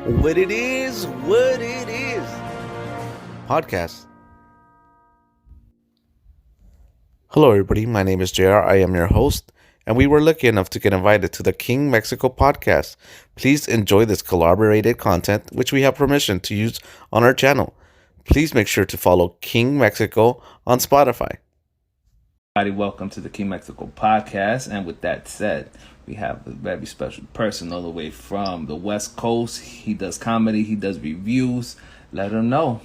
What it is. Podcast. Hello, everybody. My name is JR. I am your host, and we were lucky enough to get invited to the King Mexico podcast. Please enjoy this collaborated content, which we have permission to use on our channel. Please make sure to follow King Mexico on Spotify. Welcome to the King Mexico podcast. And with that said, we have a very special person all the way from the West Coast. He does comedy, he does reviews. Let him know.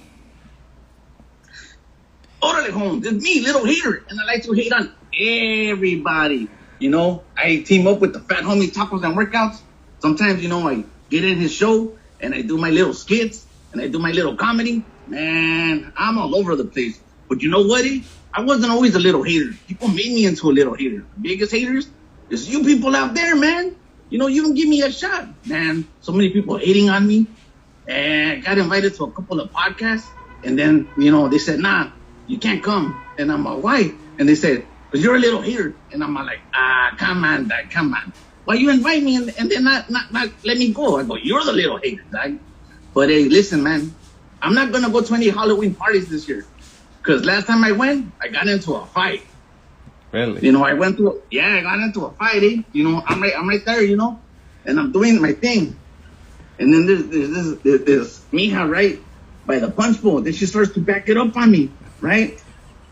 Orale, home. It's me, Little Hater, and I like to hate on everybody. You know, I team up with the fat homie Tacos and Workouts. Sometimes, you know, I get in his show and I do my little skits and I do my little comedy. Man, I'm all over the place. But you know what? I wasn't always a little hater. People made me into a little hater. The biggest haters is you people out there, man. You know, you don't give me a shot, man. So many people hating on me. And I got invited to a couple of podcasts. And then, you know, they said, nah, you can't come. And I'm like, why? And they said, because you're a little hater. And I'm like, come on, dog, come on. Why you invite me and then not let me go? I go, you're the little hater, dog. But hey, listen, man, I'm not going to go to any Halloween parties this year. Because last time I went, I got into a fight. Really? You know, I got into a fight, eh? You know, I'm right there, you know, and I'm doing my thing. And then there's this mija, right, by the punch bowl. Then she starts to back it up on me, right?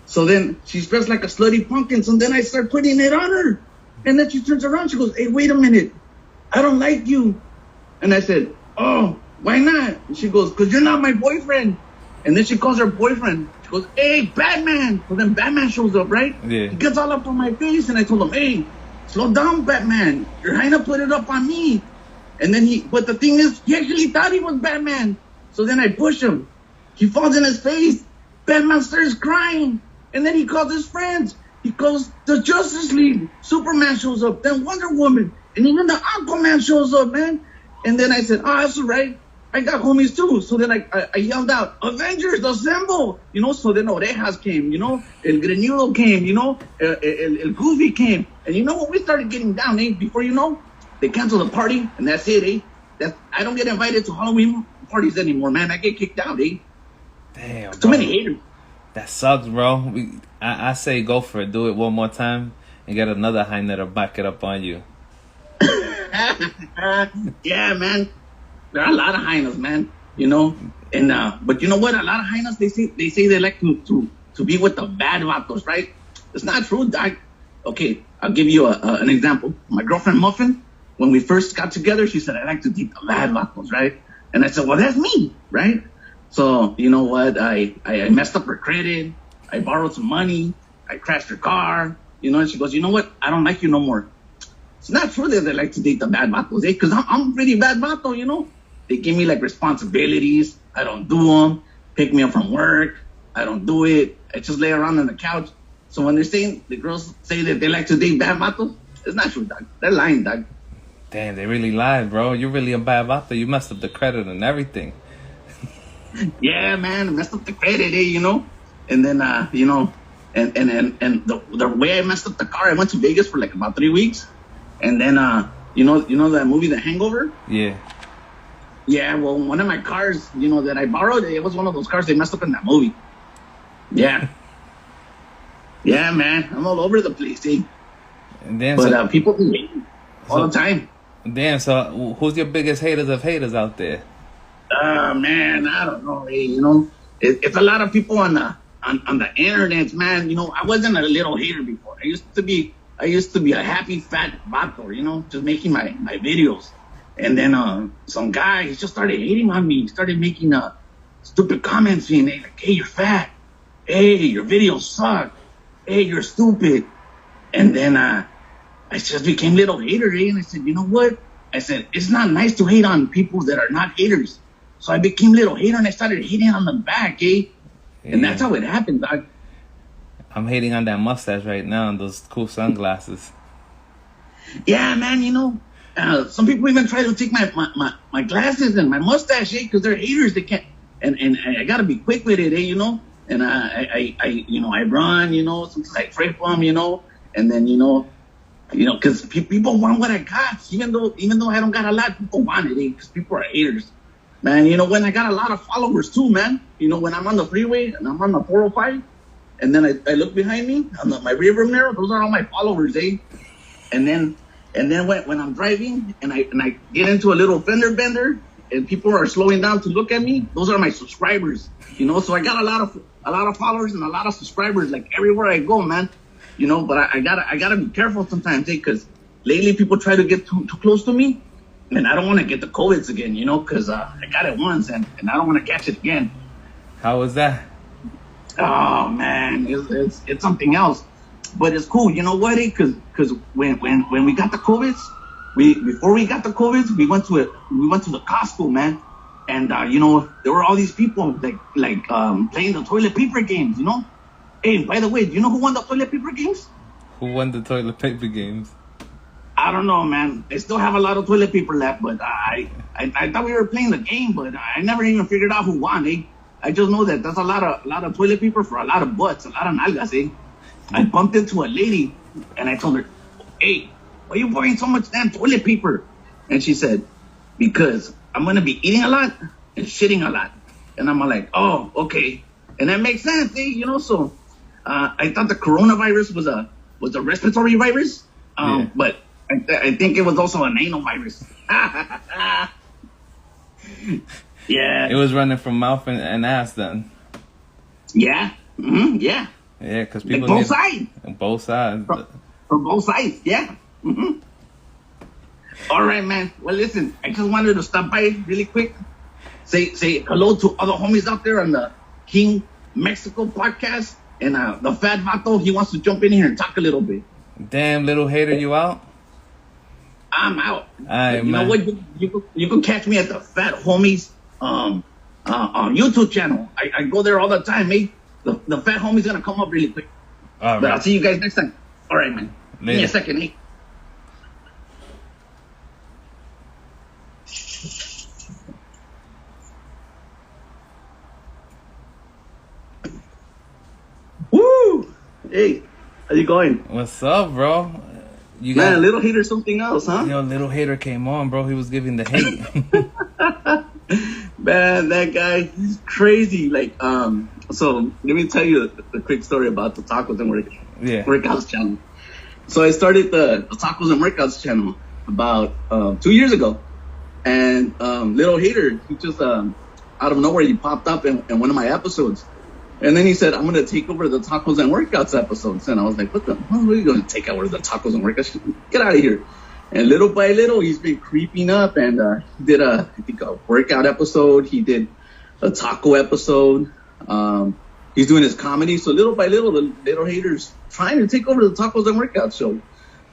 So then she's dressed like a slutty pumpkin. So then I start putting it on her. And then she turns around. She goes, hey, wait a minute. I don't like you. And I said, oh, why not? And she goes, because you're not my boyfriend. And then she calls her boyfriend. She goes, hey, Batman. So then Batman shows up, right? Yeah. He gets all up on my face. And I told him, hey, slow down, Batman. You're trying to put it up on me. And then but the thing is, he actually thought he was Batman. So then I push him. He falls in his face. Batman starts crying. And then he calls his friends. He calls the Justice League. Superman shows up. Then Wonder Woman. And even the Aquaman shows up, man. And then I said, oh, that's all right. I got homies too. So then I yelled out, Avengers, assemble! You know, so then Orejas came, you know, El Greñudo came, you know, El Goofy came. And you know what? We started getting down, eh? Before you know, they canceled the party, and that's it, eh? I don't get invited to Halloween parties anymore, man. I get kicked out, eh? Damn, too many haters. That sucks, bro. I say go for it. Do it one more time and get another Highness to back it up on you. Yeah, man. There are a lot of Highness, man. You know, and but you know what? A lot of Highness, they say they like to be with the bad vatos, right? It's not true, dog. Okay, I'll give you an example. My girlfriend Muffin, when we first got together, she said I like to date the bad vatos, right? And I said, well, that's me, right? So you know what? I messed up her credit. I borrowed some money. I crashed her car. You know, and she goes, you know what? I don't like you no more. It's not true that they like to date the bad vatos, eh? Because I'm a pretty bad vato, you know. They give me like responsibilities. I don't do them. Pick me up from work. I don't do it. I just lay around on the couch. So when they're saying, the girls say that they like to date bad vatos, it's not true, dog. They're lying, dog. Damn, they really lied, bro. You're really a bad vato. You messed up the credit and everything. Yeah, man. I messed up the credit, you know. And then, you know, and the way I messed up the car, I went to Vegas for like about 3 weeks. And then, you know that movie, The Hangover? Yeah. Yeah, well, one of my cars, you know, that I borrowed, it was one of those cars they messed up in that movie. Yeah. Yeah, man. I'm all over the place, eh? And then, but people be hating all the time. Damn, so who's your biggest haters of haters out there? Man, I don't know, eh? You know, it's a lot of people on the internet, man. You know, I wasn't a little hater before. I used to be a happy fat vato, you know, just making my videos. And then some guy, he just started hating on me. He started making stupid comments saying, like, hey, you're fat. Hey, your videos suck. Hey, you're stupid. And then I just became little hater, eh? And I said, you know what? I said, it's not nice to hate on people that are not haters. So I became little hater and I started hating on them back, eh? Yeah. And that's how it happened, dog. I'm hating on that mustache right now and those cool sunglasses. Yeah, man, you know. Some people even try to take my glasses and my mustache, eh? Because they're haters. They can't. And I gotta be quick with it, eh? You know. And I you know, I run, you know, sometimes I trip them, you know. And then you know, because people want what I got. Even though I don't got a lot, people want it, eh? Because people are haters. Man, you know, when I got a lot of followers too, man. You know, when I'm on the freeway and I'm on the 405, and then I look behind me on my rearview mirror, those are all my followers, eh? And then when I'm driving and I get into a little fender bender and people are slowing down to look at me, those are my subscribers. You know, so I got a lot of followers and a lot of subscribers like everywhere I go, man. You know, but I gotta be careful sometimes, eh? Because lately people try to get too close to me, and I don't want to get the COVIDs again, you know, because I got it once and I don't want to catch it again. How was that? Oh man, it's something else, but it's cool. You know what? Because when we got the COVIDs, before we got the COVIDs, we went to the Costco, man, and you know, there were all these people like playing the toilet paper games, you know. Hey, by the way, do you know who won the toilet paper games? Who won the toilet paper games? I don't know, man. They still have a lot of toilet paper left, but I thought we were playing the game, but I never even figured out who won, eh? I just know that that's a lot of toilet paper for a lot of butts, a lot of nalgas, eh? I bumped into a lady, and I told her, hey, why are you buying so much damn toilet paper? And she said, because I'm going to be eating a lot and shitting a lot. And I'm like, oh, okay. And that makes sense, eh? You know, so I thought the coronavirus was a respiratory virus, but I think it was also an anal virus. Yeah. It was running from mouth and ass then. Yeah. Mm-hmm. Yeah. Yeah, because people like both sides. Both sides. From both sides. Yeah. Mm-hmm. All right, man. Well, listen, I just wanted to stop by really quick. Say hello to other homies out there on the King Mexico podcast. And the fat vato, he wants to jump in here and talk a little bit. Damn, little hater, you out? I'm out. You know what? You can catch me at the Fat Homies YouTube channel. I go there all the time, mate. The Fat Homie's gonna come up really quick. All right. But I'll see you guys next time. All right, man. Later. Give me a second, eh? Woo! Hey, how you going? What's up, bro? You Man, a little hater something else, huh? Yo, little hater came on, bro. He was giving the hate. Man, that guy, he's crazy. Like, so let me tell you a quick story about the tacos and workouts channel. So I started the tacos and workouts channel about 2 years ago, and little hater, he just out of nowhere he popped up in one of my episodes. And then he said, I'm going to take over the tacos and workouts episodes. And I was like, what are you going to take over the tacos and workouts? Get out of here. And little by little, he's been creeping up and he did I think a workout episode. He did a taco episode. He's doing his comedy. So little by little, the little hater's trying to take over the tacos and workouts show.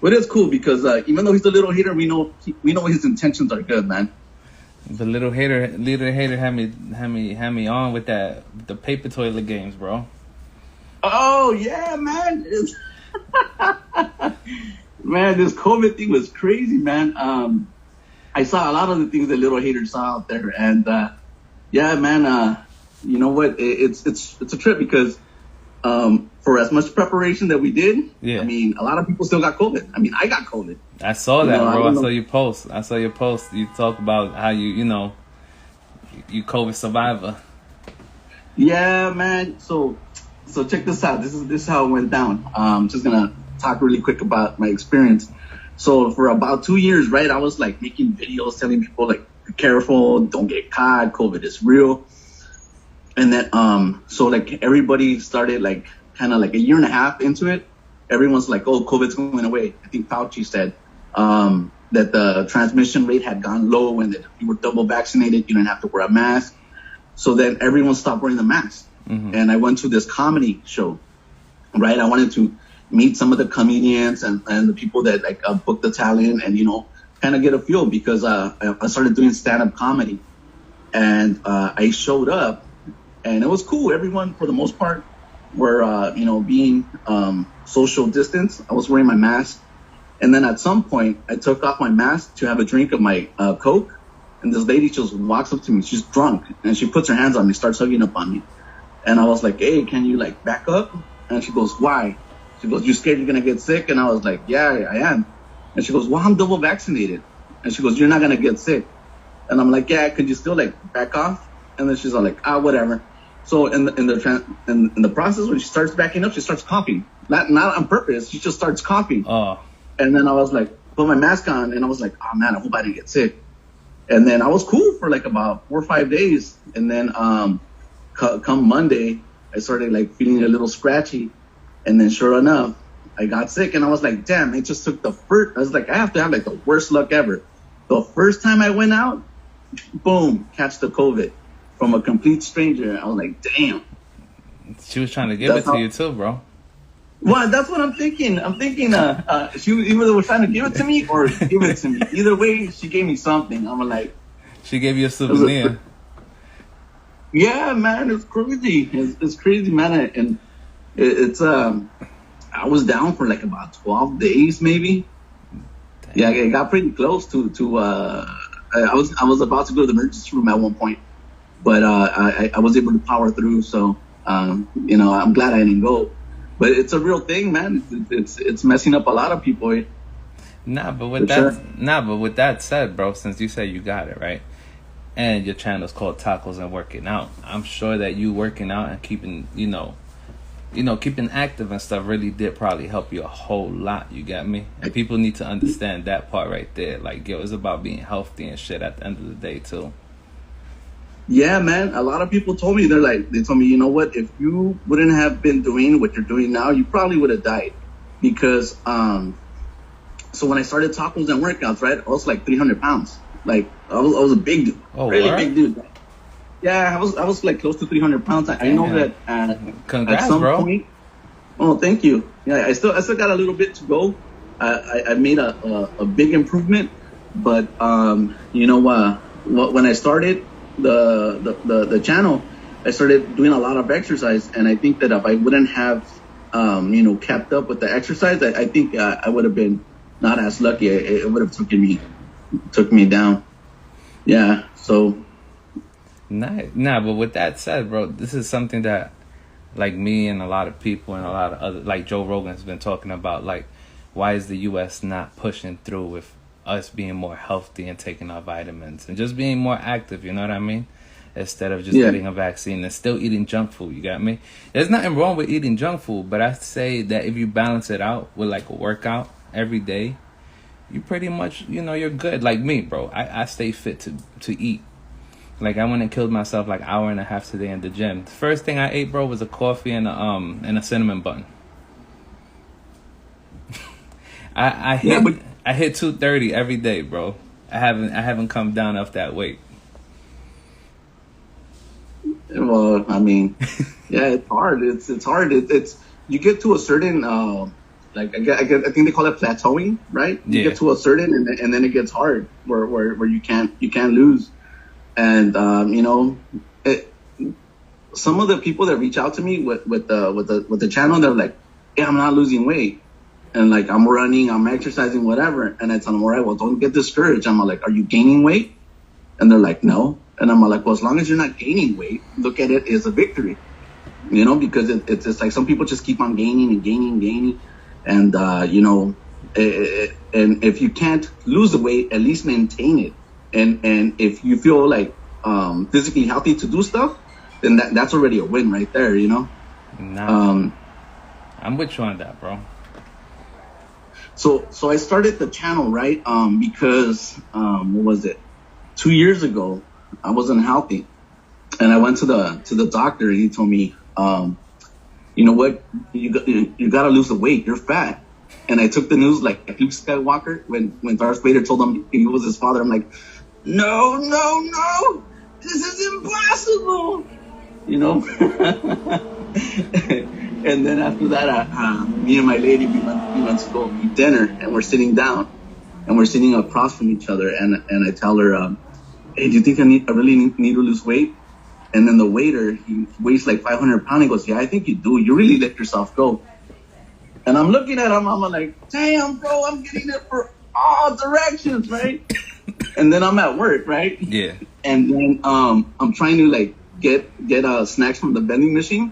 But it's cool because even though he's a little hater, we know his intentions are good, man. The little hater had me on with the paper toilet games, bro. Oh yeah, man. Man, this COVID thing was crazy, man. I saw a lot of the things that little haters saw out there, and yeah, man. You know what? It's a trip because for as much preparation that we did, I mean, a lot of people still got COVID. I mean, I got COVID. I saw that, bro. I saw your post. You talk about how you COVID survivor. Yeah, man. So check this out. This is how it went down. I'm just gonna talk really quick about my experience. So for about 2 years, right, I was like making videos telling people like, be careful, don't get caught, COVID is real. And then so like everybody started like kind of like a year and a half into it. Everyone's like, oh, COVID's going away. I think Fauci said that the transmission rate had gone low and that if you were double vaccinated, you didn't have to wear a mask. So then everyone stopped wearing the mask. Mm-hmm. And I went to this comedy show, right? I wanted to meet some of the comedians and the people that like booked the talent and, kind of get a feel because I started doing stand-up comedy. And I showed up and it was cool. Everyone, for the most part, were, being social distance. I was wearing my mask. And then at some point, I took off my mask to have a drink of my Coke. And this lady just walks up to me. She's drunk. And she puts her hands on me, starts hugging up on me. And I was like, hey, can you, back up? And she goes, why? She goes, you scared you're going to get sick? And I was like, yeah, I am. And she goes, well, I'm double vaccinated. And she goes, you're not going to get sick. And I'm like, yeah, could you still like back off? And then she's all like, whatever. So in the process, when she starts backing up, she starts coughing. Not on purpose. She just starts coughing. Oh. And then I was like, put my mask on, and I was like, oh man, I hope I didn't get sick. And then I was cool for like about 4 or 5 days. And then come Monday, I started like feeling a little scratchy. And then sure enough, I got sick. And I was like, damn, it just took I was like, I have to have like the worst luck ever. The first time I went out, boom, catch the COVID from a complete stranger. I was like, damn. She was trying to give it to you too, bro. Well, that's what I'm thinking. I'm thinking she either was trying to give it to me or give it to me. Either way, she gave me something. I'm like... She gave you a souvenir. Yeah, man, it's crazy. It's crazy, man. And it's... I was down for like about 12 days, maybe. Damn. Yeah, it got pretty close to I was about to go to the emergency room at one point. But I was able to power through, so I'm glad I didn't go. But it's a real thing, man. It's messing up a lot of people. Nah, but with that said, bro, since you say you got it, right? And your channel's called Tacos and Working Out, I'm sure that you working out and keeping, keeping active and stuff really did probably help you a whole lot. You got me? And people need to understand that part right there. Like, yo, it's about being healthy and shit at the end of the day too. Yeah, man. A lot of people told me, they told me, you know what? If you wouldn't have been doing what you're doing now, you probably would have died. Because, so when I started Tacos and Workouts, right, I was like 300 pounds. Like, I was a big dude. Oh, really what? Big dude. Yeah, I was like close to 300 pounds. I know that Congrats, at some bro. point. Oh, thank you. Yeah, I still got a little bit to go. I made a big improvement, but when I started the channel, I started doing a lot of exercise, and I think that if I wouldn't have kept up with the exercise, I think I would have been not as lucky. It would have took me down. Yeah, so. Nah, but with that said, bro, this is something that, like, me and a lot of people and a lot of other, like Joe Rogan has been talking about, like, why is the U.S. not pushing through with us being more healthy and taking our vitamins and just being more active, you know what I mean? Instead of just getting a vaccine and still eating junk food, you got me? There's nothing wrong with eating junk food, but I say that if you balance it out with, like, a workout every day, you pretty much, you're good. Like me, bro, I stay fit to eat. Like, I went and killed myself like hour and a half today in the gym. The first thing I ate, bro, was a coffee and a cinnamon bun. I hit 230 every day, bro. I haven't come down off that weight. Well, I mean, yeah, it's hard. It's hard. It's you get to a certain I think they call it plateauing, right? You get to a certain, and then it gets hard where you can't lose. And some of the people that reach out to me with the channel, they're like, "Yeah, I'm not losing weight, and like I'm running, I'm exercising, whatever." And I tell them, "All right, well, don't get discouraged." I'm like, "Are you gaining weight?" And they're like, "No." And I'm like, "Well, as long as you're not gaining weight, look at it as a victory, because it's just like some people just keep on gaining and gaining, and and if you can't lose the weight, at least maintain it." And if you feel like physically healthy to do stuff, then that's already a win right there, Nah, I'm with you on that, bro. So I started the channel, right? Because what was it? 2 years ago, I wasn't healthy, and I went to the doctor, and he told me, you know what, you got to lose the weight. You're fat. And I took the news like Luke Skywalker when Darth Vader told him he was his father. I'm like, no, this is impossible, And then after that, me and my lady, we went to go eat dinner, and we're sitting down, and we're sitting across from each other, and I tell her, hey, do you think I really need to lose weight? And then the waiter, he weighs like 500 pounds. He goes, yeah, I think you do. You really let yourself go. And I'm looking at him, I'm like, damn, bro, I'm getting it for all directions, right? And then I'm at work, right? Yeah. And then I'm trying to like get snacks from the vending machine,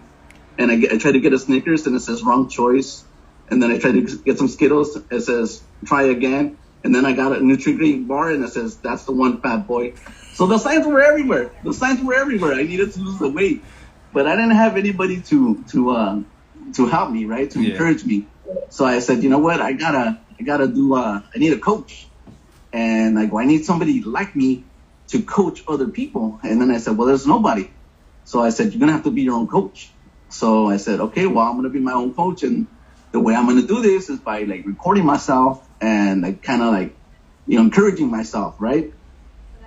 and I try to get a Snickers, and it says wrong choice. And then I try to get some Skittles, it says try again. And then I got a Nutri-Grain bar, and it says, "That's the one, fat boy." So the signs were everywhere. I needed to lose the weight, but I didn't have anybody to help me, right? To encourage me. So I said, you know what? I need a coach, and I need somebody like me to coach other people. And then I said, well, there's nobody. So I said, you're gonna have to be your own coach. So I said, okay, well, I'm gonna be my own coach, and the way I'm gonna do this is by recording myself and encouraging myself, right?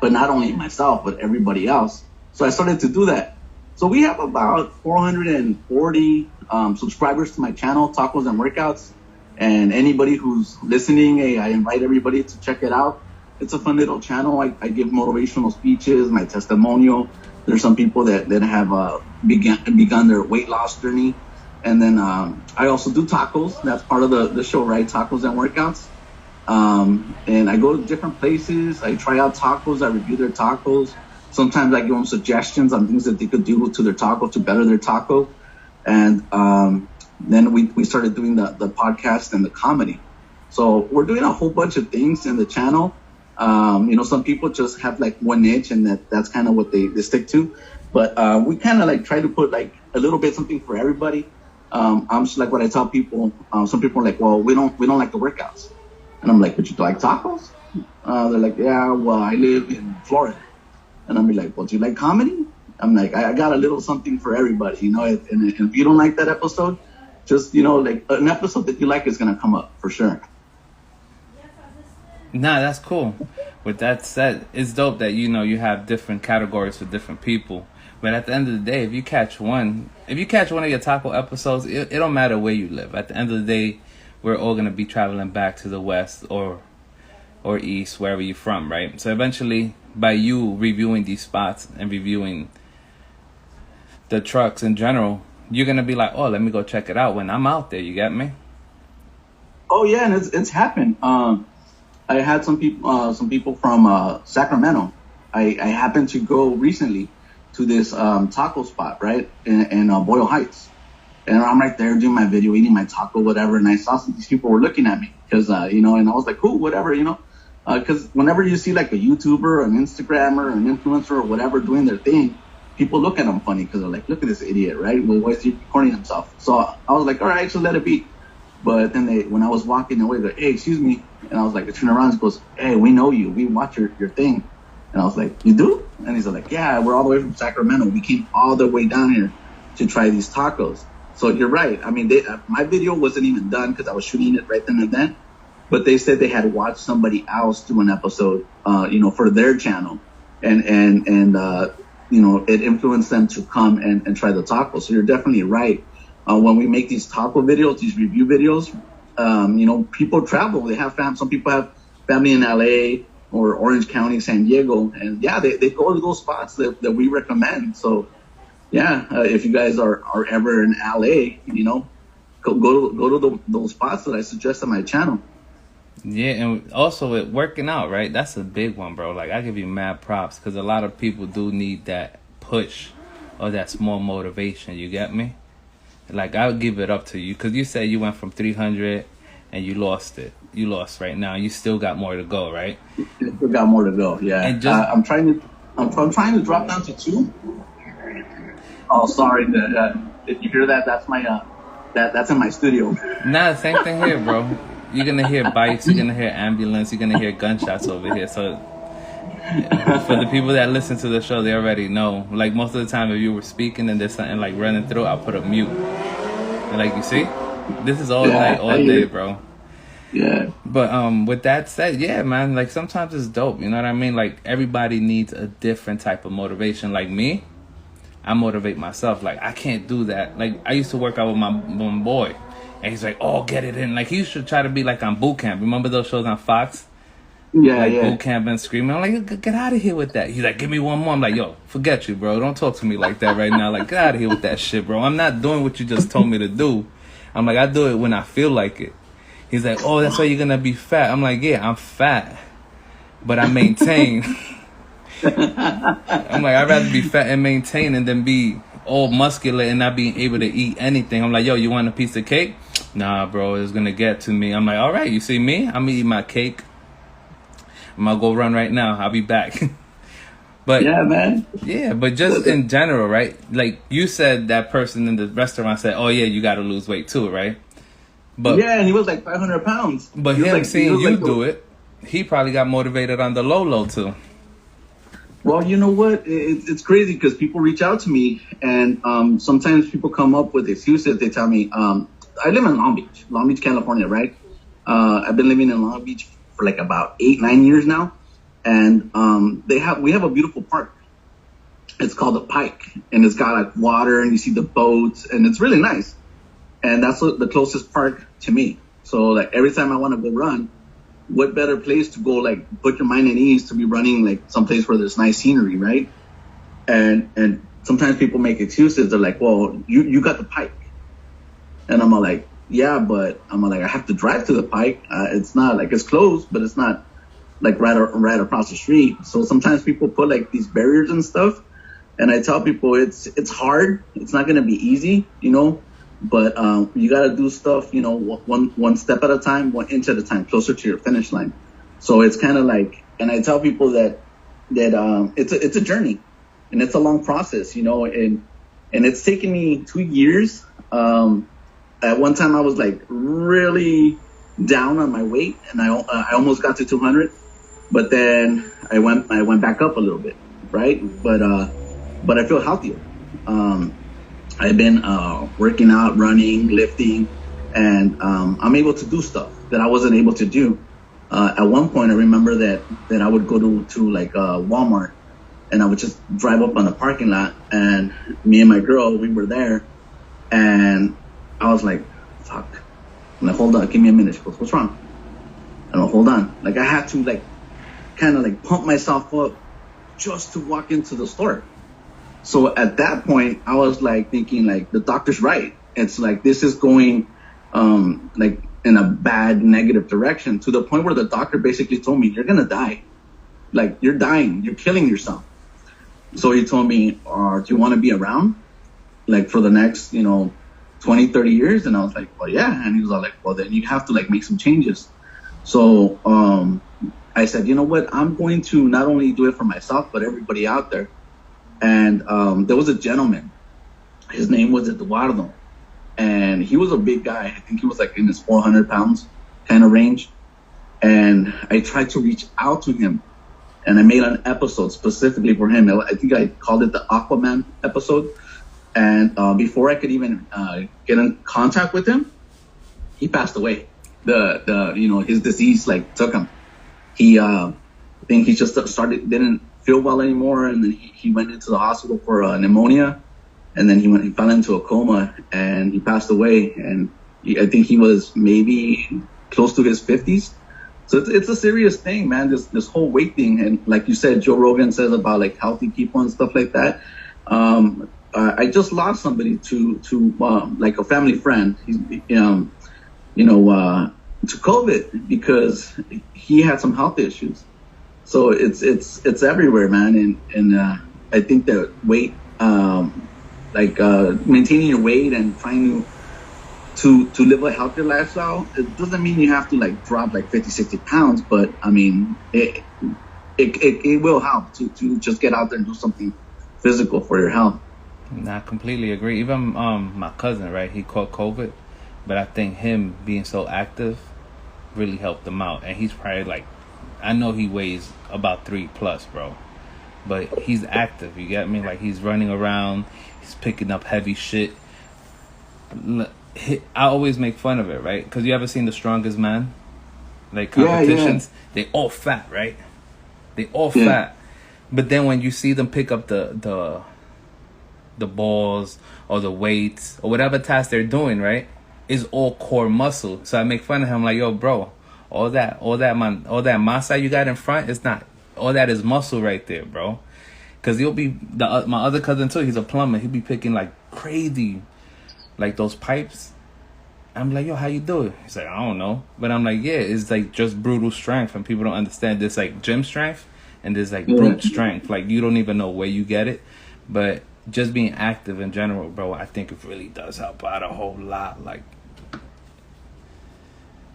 But not only myself, but everybody else. So I started to do that. So we have about 440 subscribers to my channel, Tacos and Workouts. And anybody who's listening, hey, I invite everybody to check it out. It's a fun little channel. I give motivational speeches, my testimonial. There's some people that have begun their weight loss journey. And then I also do tacos. That's part of the show, right? Tacos and Workouts. And I go to different places. I try out tacos. I review their tacos. Sometimes I give them suggestions on things that they could do to their taco to better their taco. And then we started doing the podcast and the comedy. So we're doing a whole bunch of things in the channel. Some people just have one niche, and that's kind of what they stick to. But we kind of try to put a little bit something for everybody. I'm just what I tell people. Some people are like, well, we don't like the workouts. And I'm like, but you like tacos? They're like, yeah, well, I live in Florida. And I'm like, well, do you like comedy? I'm like, I got a little something for everybody, and if you don't like that episode, just, an episode that you like is going to come up for sure. Nah, that's cool. With that said, it's dope that, you have different categories for different people. But at the end of the day, if you catch one of your taco episodes, it don't matter where you live. At the end of the day, we're all going to be traveling back to the West or East, wherever you're from, right? So eventually, by you reviewing these spots and reviewing the trucks in general, you're going to be like, oh, let me go check it out when I'm out there. You get me? Oh, yeah, and it's happened. I had some people from Sacramento. I happened to go recently to this taco spot, right, in Boyle Heights. And I'm right there doing my video, eating my taco, whatever. And I saw these people were looking at me because, and I was like, cool, whatever, because whenever you see a YouTuber, an Instagrammer, an influencer or whatever doing their thing, people look at them funny because they're like, look at this idiot, right? Well, why is he recording himself? So I was like, all right, so let it be. But then when I was walking away, they're like, hey, excuse me. And I was like, I turn around and goes, hey, we know you. We watch your thing. And I was like, you do? And he's like, yeah, we're all the way from Sacramento. We came all the way down here to try these tacos. So you're right. I mean, my video wasn't even done because I was shooting it right then and then. But they said they had watched somebody else do an episode, for their channel. And it influenced them to come and try the tacos. So you're definitely right. When we make these taco videos, these review videos, people travel. They have some people have family in LA or Orange County, San Diego. And yeah, they go to those spots that we recommend. So yeah, if you guys are ever in LA, go to those spots that I suggest on my channel. Yeah, and also with working out, right? That's a big one, bro. I give you mad props because a lot of people do need that push or that small motivation. You get me? I'll give it up to you because you said you went from 300 and you lost it. You lost right now. You still got more to go, right? Still got more to go. Yeah. And I'm trying to drop down to 2. Oh, sorry. If you hear that, that's my that's in my studio. Nah, same thing here, bro. You're gonna hear bikes. You're gonna hear ambulance. You're gonna hear gunshots over here. So for the people that listen to the show, they already know. Most of the time, if you were speaking and there's something running through, I'll put a mute. And you see, this is all night, all day, bro. Yeah. But with that said, yeah, man. Sometimes it's dope. You know what I mean? Everybody needs a different type of motivation. Me, I motivate myself. I can't do that. I used to work out with my boy, and he's like, "Oh, get it in." He used to try to be on boot camp. Remember those shows on Fox? Yeah, yeah. Boot camp and screaming. I'm like, get out of here with that. He's like, give me one more. I'm like, yo, forget you, bro. Don't talk to me like that right now. Get out of here with that shit, bro. I'm not doing what you just told me to do. I'm like, I do it when I feel like it. He's like, oh, that's why you're gonna be fat. I'm like, yeah, I'm fat, but I maintain. I'm like, I'd rather be fat and maintain than be all muscular and not being able to eat anything. I'm like, yo, you want a piece of cake? Nah, bro, it's gonna get to me. I'm like, all right, you see me? I'm gonna eat my cake I'm gonna go run right now. I'll be back. But Yeah, man. yeah, but just in general, right? Like you said, that person in the restaurant said, "Oh yeah, you got to lose weight too," right? But Yeah, and he was like 500 pounds. but He was him like, he seeing was you like do it, he probably got motivated on the low too. Well, you know what? It's crazy because people reach out to me, and sometimes people come up with excuses. They tell me, I live in Long Beach, California, right? I've been living in Long Beach for like about 8-9 years now, and we have a beautiful park. It's called the Pike, and it's got like water, and you see the boats, and it's really nice. And that's the closest park to me. So like every time I want to go run, what better place to go, like put your mind at ease, to be running like someplace where there's nice scenery, right? And sometimes people make excuses. They're like, well, you got the Pike. And I'm like, yeah, but I'm like, I have to drive to the Pike. It's not like, it's close, but it's not like right across the street. So sometimes people put like these barriers and stuff. And I tell people it's hard. It's not going to be easy, you know, but you got to do stuff, you know, one step at a time, 1 inch at a time, closer to your finish line. So it's kind of like, and I tell people that it's a journey, and it's a long process, you know, and it's taken me 2 years. At one time I was like really down on my weight, and I almost got to 200, but then I went back up a little bit, right? But I feel healthier. I've been working out, running, lifting, and I'm able to do stuff that I wasn't able to do. At one point, I remember that I would go to like Walmart, and I would just drive up on the parking lot, and me and my girl, we were there, and I was like, fuck. I'm like, hold on, give me a minute. She goes, what's wrong? I'm like, hold on. Like, I had to like kind of like pump myself up just to walk into the store. So at that point, I was like thinking like, the doctor's right. It's like, this is going like in a bad negative direction, to the point where the doctor basically told me, you're going to die. Like, you're dying, you're killing yourself. So he told me, do you want to be around like for the next, 20, 30 years? And I was like, well, yeah. And he was all like, well, then you have to like make some changes. So I said, you know what, I'm going to not only do it for myself, but everybody out there. And there was a gentleman, his name was Eduardo, and he was a big guy. I think he was like in his 400 pounds kind of range. And I tried to reach out to him, and I made an episode specifically for him. I think I called it the Aquaman episode. And before I could even get in contact with him, he passed away. His disease like took him. I think he just didn't feel well anymore, and then he went into the hospital for pneumonia, and then he fell into a coma, and he passed away. And I think he was maybe close to his 50s. So it's a serious thing, man. This whole weight thing, and like you said, Joe Rogan says about like healthy people and stuff like that. I just lost somebody to like a family friend. He's to COVID, because he had some health issues. So it's everywhere, man. And I think that weight, maintaining your weight and trying to live a healthier lifestyle, it doesn't mean you have to like drop like 50, 60 pounds, but I mean, it will help to just get out there and do something physical for your health. I completely agree. Even my cousin, right? He caught COVID, but I think him being so active really helped him out. And he's probably like, I know he weighs about 3+, bro, but he's active. You get me? Like, he's running around, he's picking up heavy shit. I always make fun of it, right? Because you ever seen The Strongest Man? Like competitions, They all fat, right? They all fat. But then when you see them pick up the balls or the weights or whatever task they're doing, right, is all core muscle. So I make fun of him like, yo, bro, all that masa you got in front, it's not, all that is muscle right there, bro. Because he'll be, my other cousin too, he's a plumber. He'll be picking like crazy, like those pipes. I'm like, yo, how you do it? He's like, I don't know. But I'm like, yeah, it's like just brutal strength, and people don't understand. There's like gym strength and there's like brute strength. Like, you don't even know where you get it. But just being active in general, bro, I think it really does help out a whole lot. Like,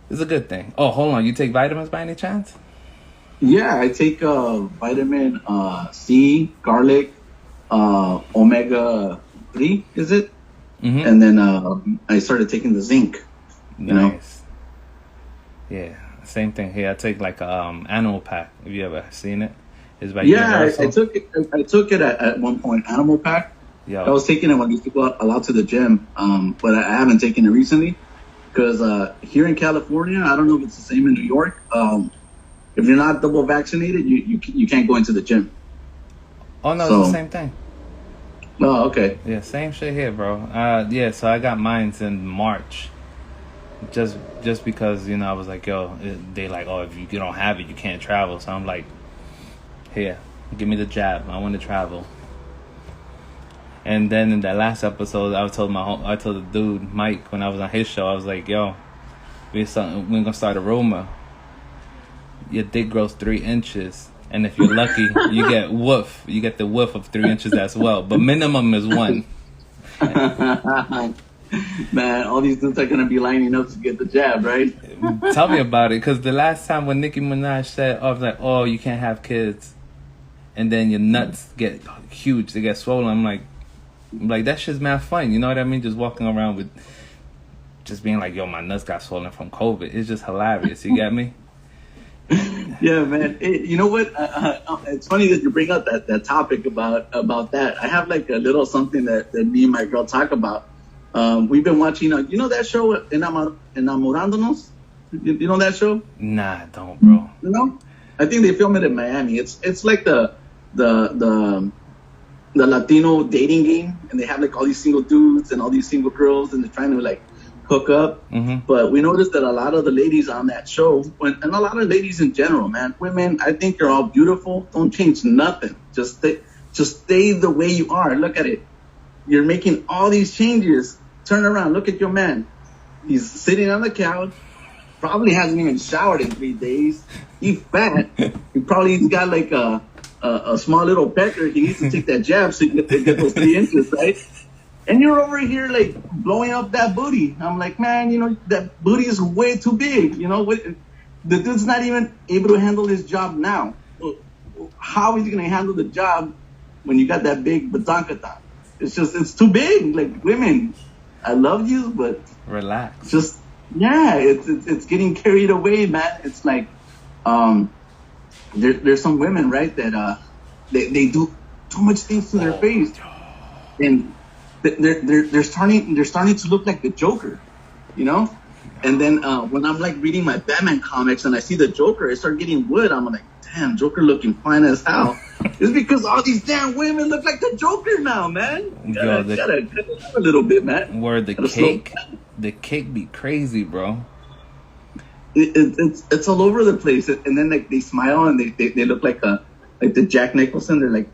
it's a good thing. Oh, hold on. You take vitamins by any chance? Yeah, I take vitamin C, garlic, omega 3, is it? Mm-hmm. And then I started taking the zinc. You know. Nice. Yeah, same thing here. I take like a animal pack. Have you ever seen it? It's by Yeah, I Universal. took it. I took it at one point. Animal pack. I Yo, was taking it when I used to go out a lot to the gym, but I haven't taken it recently because here in California, I don't know if it's the same in New York. If you're not double vaccinated, you can't go into the gym. oh no, it's the So, same thing. oh, okay. Yeah, same shit here, bro. Yeah, so I got mines in March. Just because I was like, yo, they like, oh, if you don't have it, you can't travel. So I'm like, here, give me the jab. I want to travel. And then in that last episode, I told the dude Mike when I was on his show, I was like, yo, we're gonna start a rumor. Your dick grows 3 inches, and if you're lucky, you get woof. You get the woof of 3 inches as well, but minimum is 1. Man, all these dudes are gonna be lining up to get the jab, right? Tell me about it, because the last time when Nicki Minaj said, "Oh, I was like, oh, you can't have kids," and then your nuts get huge, they get swollen. I'm like that shit's mad fun. You know what I mean? Just walking around with, just being like, yo, my nuts got swollen from COVID. It's just hilarious. You get me? Yeah, man. You know what? It's funny that you bring up that topic about that. I have like a little something that me and my girl talk about. We've been watching, you know that show, Enamorándonos? You know that show? Nah, don't, bro. You know? I think they film it in Miami. It's like the Latino dating game, and they have like all these single dudes and all these single girls, and they're trying to like hook up. Mm-hmm. But we noticed that a lot of the ladies on that show, and a lot of ladies in general, man, women, I think you're all beautiful. Don't change nothing. Just stay the way you are. Look at it. You're making all these changes. Turn around. Look at your man. He's sitting on the couch. Probably hasn't even showered in 3 days. He's fat. He probably got like a small little pecker. He needs to take that jab so he can get those 3 inches, right? And you're over here like blowing up that booty. I'm like, man, that booty is way too big. The dude's not even able to handle his job now. How is he gonna handle the job when you got that big batankata? It's too big. Like, women, I love you, but Relax. just it's getting carried away, man. It's like there's some women, right, that they do too much things to their face, and they're starting to look like the Joker, And then when I'm like reading my Batman comics and I see the Joker, I start getting wood. I'm like, damn, Joker looking fine as hell. It's because all these damn women look like the Joker now, man. You gotta cut it out a little bit, man. Where the cake be crazy, bro. It's all over the place, and then like they smile and they look like the Jack Nicholson. They're like,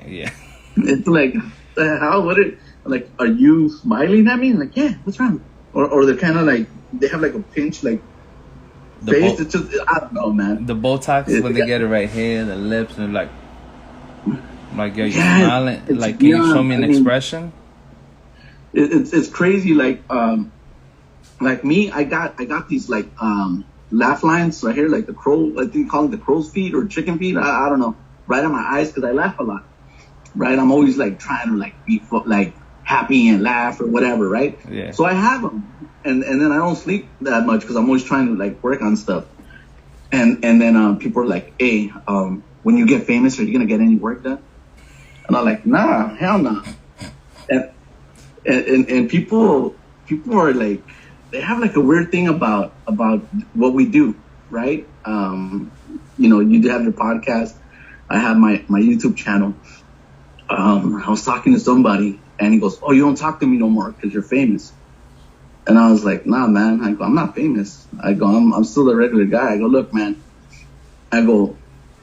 yeah. It's like, how? Like, are you smiling at me? And like, yeah, what's wrong? Or they're kind of like, they have like a pinch, like, face. It's just, I don't know, man. The Botox, when they get it right here, the lips, and like, yo, you smiling? Like, can you show me an expression? It's crazy. Like me, I got these like laugh lines right here, like the crow. I think you call it the crow's feet or chicken feet. I don't know. Right on my eyes because I laugh a lot. Right, I'm always like trying to like be like happy and laugh or whatever, right? Yeah. So I have them, and then I don't sleep that much because I'm always trying to like work on stuff. And then people are like, hey, when you get famous, are you gonna get any work done? And I'm like, nah, hell no. And people are like, they have like a weird thing about what we do, right? You do have your podcast. I have my YouTube channel. I was talking to somebody and he goes, oh, you don't talk to me no more because you're famous. And I was like, nah, man. I go, I'm not famous. I go, I'm still a regular guy. I go, look, man. I go,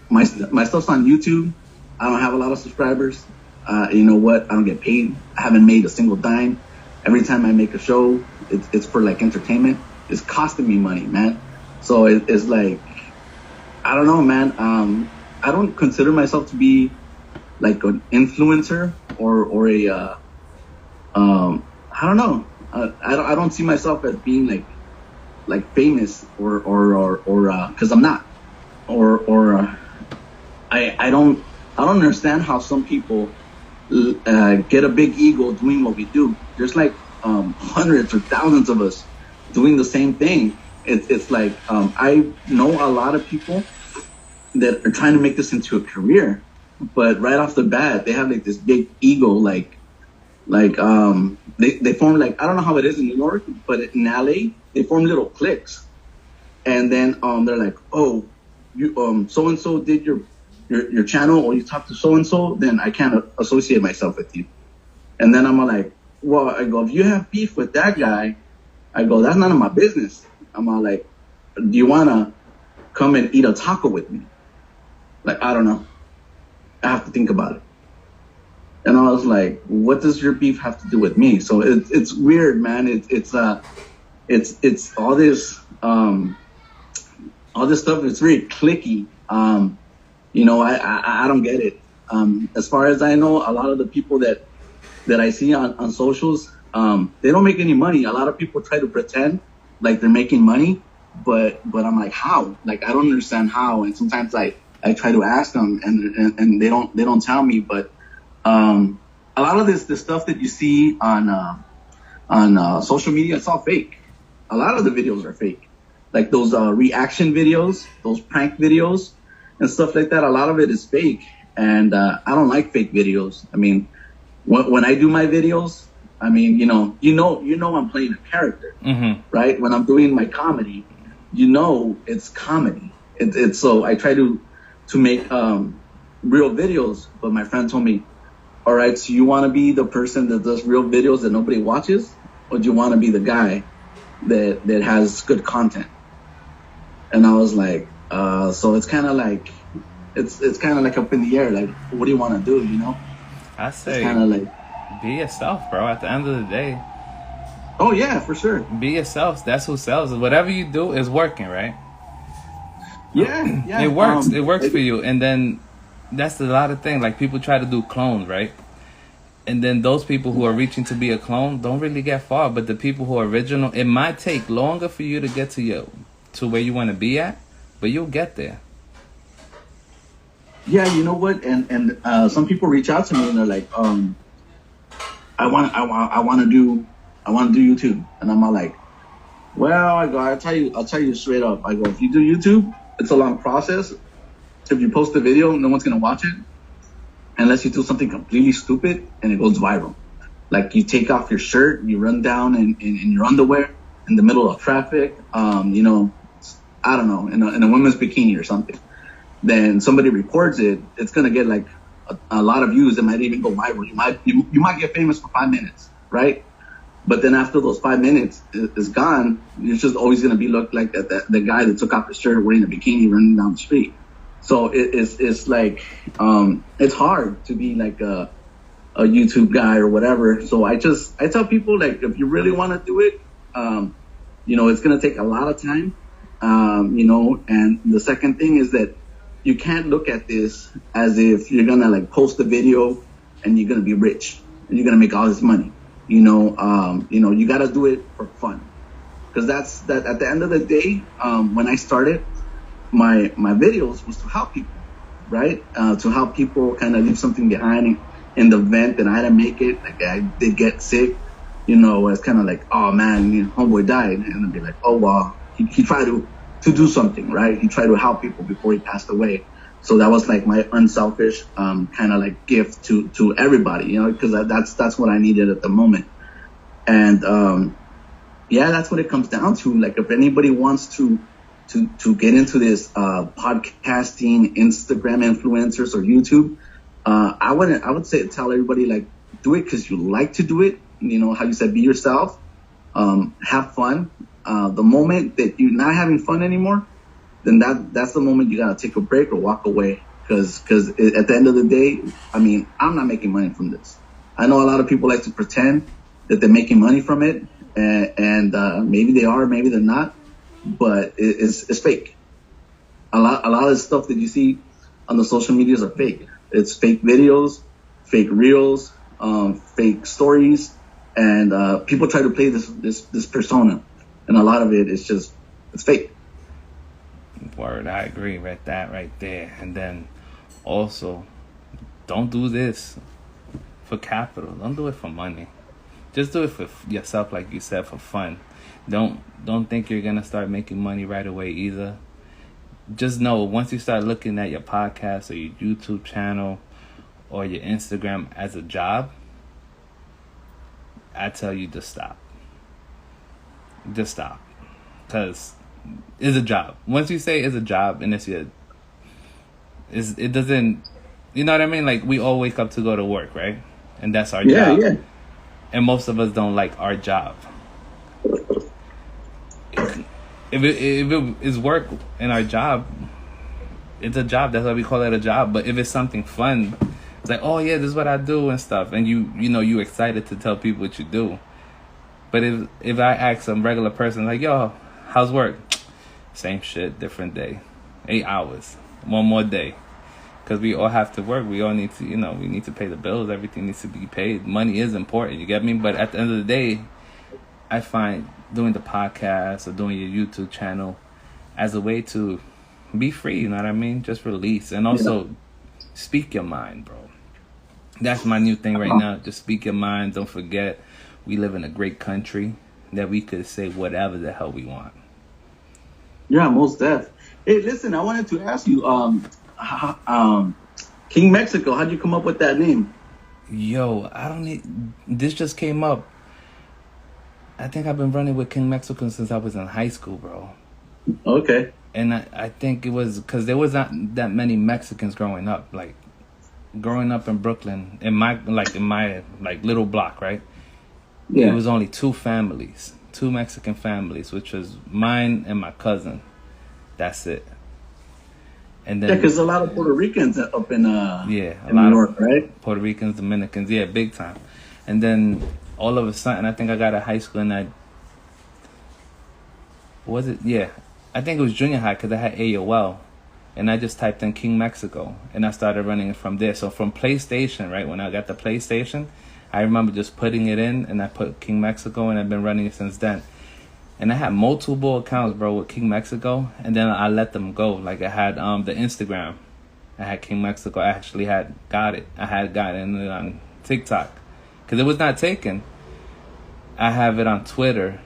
my stuff's on YouTube. I don't have a lot of subscribers. You know what? I don't get paid. I haven't made a single dime. Every time I make a show, it's for like entertainment. It's costing me money, man. So it's like, I don't know, man. I don't consider myself to be like an influencer or a I don't know. I don't see myself as being like famous or because I'm not. or I don't understand how some people get a big ego doing what we do. There's like hundreds or thousands of us doing the same thing. It's like I know a lot of people that are trying to make this into a career, but right off the bat they have like this big ego, they form, like, I don't know how it is in New York, but in LA they form little cliques, and then they're like, oh, you so and so did your channel, or you talked to so and so, then I can't associate myself with you. And then I'm like, well, I go, if you have beef with that guy, I go, that's none of my business. I'm all like, do you wanna come and eat a taco with me? Like, I don't know. I have to think about it. And I was like, what does your beef have to do with me? So it's weird, man. It's all this stuff. It's very cliquey. I don't get it. As far as I know, a lot of the people that I see on socials, they don't make any money. A lot of people try to pretend like they're making money, but I'm like, how? Like, I don't understand how. And sometimes I try to ask them, and they don't tell me. But a lot of this stuff that you see on social media, it's all fake. A lot of the videos are fake, like those reaction videos, those prank videos, and stuff like that. A lot of it is fake, and I don't like fake videos. I mean, when I do my videos, I mean, you know, I'm playing a character, right? When I'm doing my comedy, it's comedy. It's so I try to make real videos, but my friend told me, all right, so you want to be the person that does real videos that nobody watches, or do you want to be the guy that has good content? And I was like, so it's kind of like, it's kind of like up in the air. Like, what do you want to do? I say, kind of like, be yourself, bro. At the end of the day, oh yeah, for sure, be yourself. That's who sells. Whatever you do is working, right? Yeah. It works. It works for you. And then that's a lot of things. Like, people try to do clones, right? And then those people who are reaching to be a clone don't really get far. But the people who are original, it might take longer for you to get to where you want to be at, but you'll get there. Yeah, you know what? And some people reach out to me and they're like, I want to do YouTube, and I'm all like, well, I go, I'll tell you straight up. I go, if you do YouTube, it's a long process. If you post a video, no one's gonna watch it unless you do something completely stupid and it goes viral. Like, you take off your shirt, you run down in your underwear in the middle of traffic, I don't know, in a women's bikini or something. Then somebody records it, it's gonna get like a lot of views. It might even go viral. You might get famous for 5 minutes, right? But then after those 5 minutes is gone, you're just always gonna be look like the guy that took off his shirt wearing a bikini running down the street. So it's like it's hard to be like a YouTube guy or whatever. So I tell people, like, if you really want to do it, it's gonna take a lot of time, And the second thing is that you can't look at this as if you're gonna like post a video and you're gonna be rich and you're gonna make all this money. You gotta do it for fun, because that's at the end of the day. When I started, my videos was to help people, right? To help people kind of leave something behind in the event that I had to make it. Like, I did get sick, it's kind of like, oh man, homeboy died, and I'd be like, oh well, he tried to do something, right? He tried to help people before he passed away. So that was like my unselfish kind of like gift to everybody, because that's what I needed at the moment. And that's what it comes down to. Like, if anybody wants to get into this podcasting, Instagram influencers, or YouTube, I would say tell everybody, like, do it because you like to do it. How you said, be yourself, have fun. The moment that you're not having fun anymore, then that's the moment you gotta take a break or walk away. Because at the end of the day, I mean, I'm not making money from this. I know a lot of people like to pretend that they're making money from it, and maybe they are, maybe they're not, but it's fake. A lot of the stuff that you see on the social medias are fake. It's fake videos, fake reels, fake stories, and people try to play this persona, and a lot of it is it's fake. Word, I agree. Right, that right there. And then also, don't do this for capital. Don't do it for money. Just do it for yourself, like you said, for fun. Don't think you're gonna start making money right away either. Just know once you start looking at your podcast or your YouTube channel or your Instagram as a job, I tell you to stop. Just stop, because it's a job. Once you say it's a job and it doesn't, you know what I mean? Like, we all wake up to go to work, right? And that's our job. Yeah. And most of us don't like our job. If it is work in our job, it's a job. That's why we call it a job. But if it's something fun, it's like, oh yeah, this is what I do and stuff. And you excited to tell people what you do. But if I ask some regular person, like, yo, how's work? Same shit, different day. 8 hours. One more day. Because we all have to work. We all need to, we need to pay the bills. Everything needs to be paid. Money is important, you get me? But at the end of the day, I find doing the podcast or doing your YouTube channel as a way to be free, you know what I mean? Just release. And also, speak your mind, bro. That's my new thing right now. Just speak your mind. Don't forget, we live in a great country that we could say whatever the hell we want. Yeah, most def. Hey, listen, I wanted to ask you, King Mexico, how'd you come up with that name? Yo, this just came up. I think I've been running with King Mexico since I was in high school, bro. Okay. And I think it was because there was not that many Mexicans growing up. Like, growing up in Brooklyn, in my little block, right? Yeah. It was only two Mexican families, which was mine and my cousin. That's it. And then, because a lot of Puerto Ricans up in New York, right? Puerto Ricans, Dominicans, yeah, big time. And then all of a sudden, I think I got to high school and I think it was junior high because I had AOL. And I just typed in King Mexico and I started running it from there. So from PlayStation, right, when I got the PlayStation, I remember just putting it in and I put King Mexico and I've been running it since then. And I had multiple accounts, bro, with King Mexico, and then I let them go. Like, I had the Instagram. I had King Mexico. I actually had got it. I had gotten it on TikTok because it was not taken. I have it on Twitter.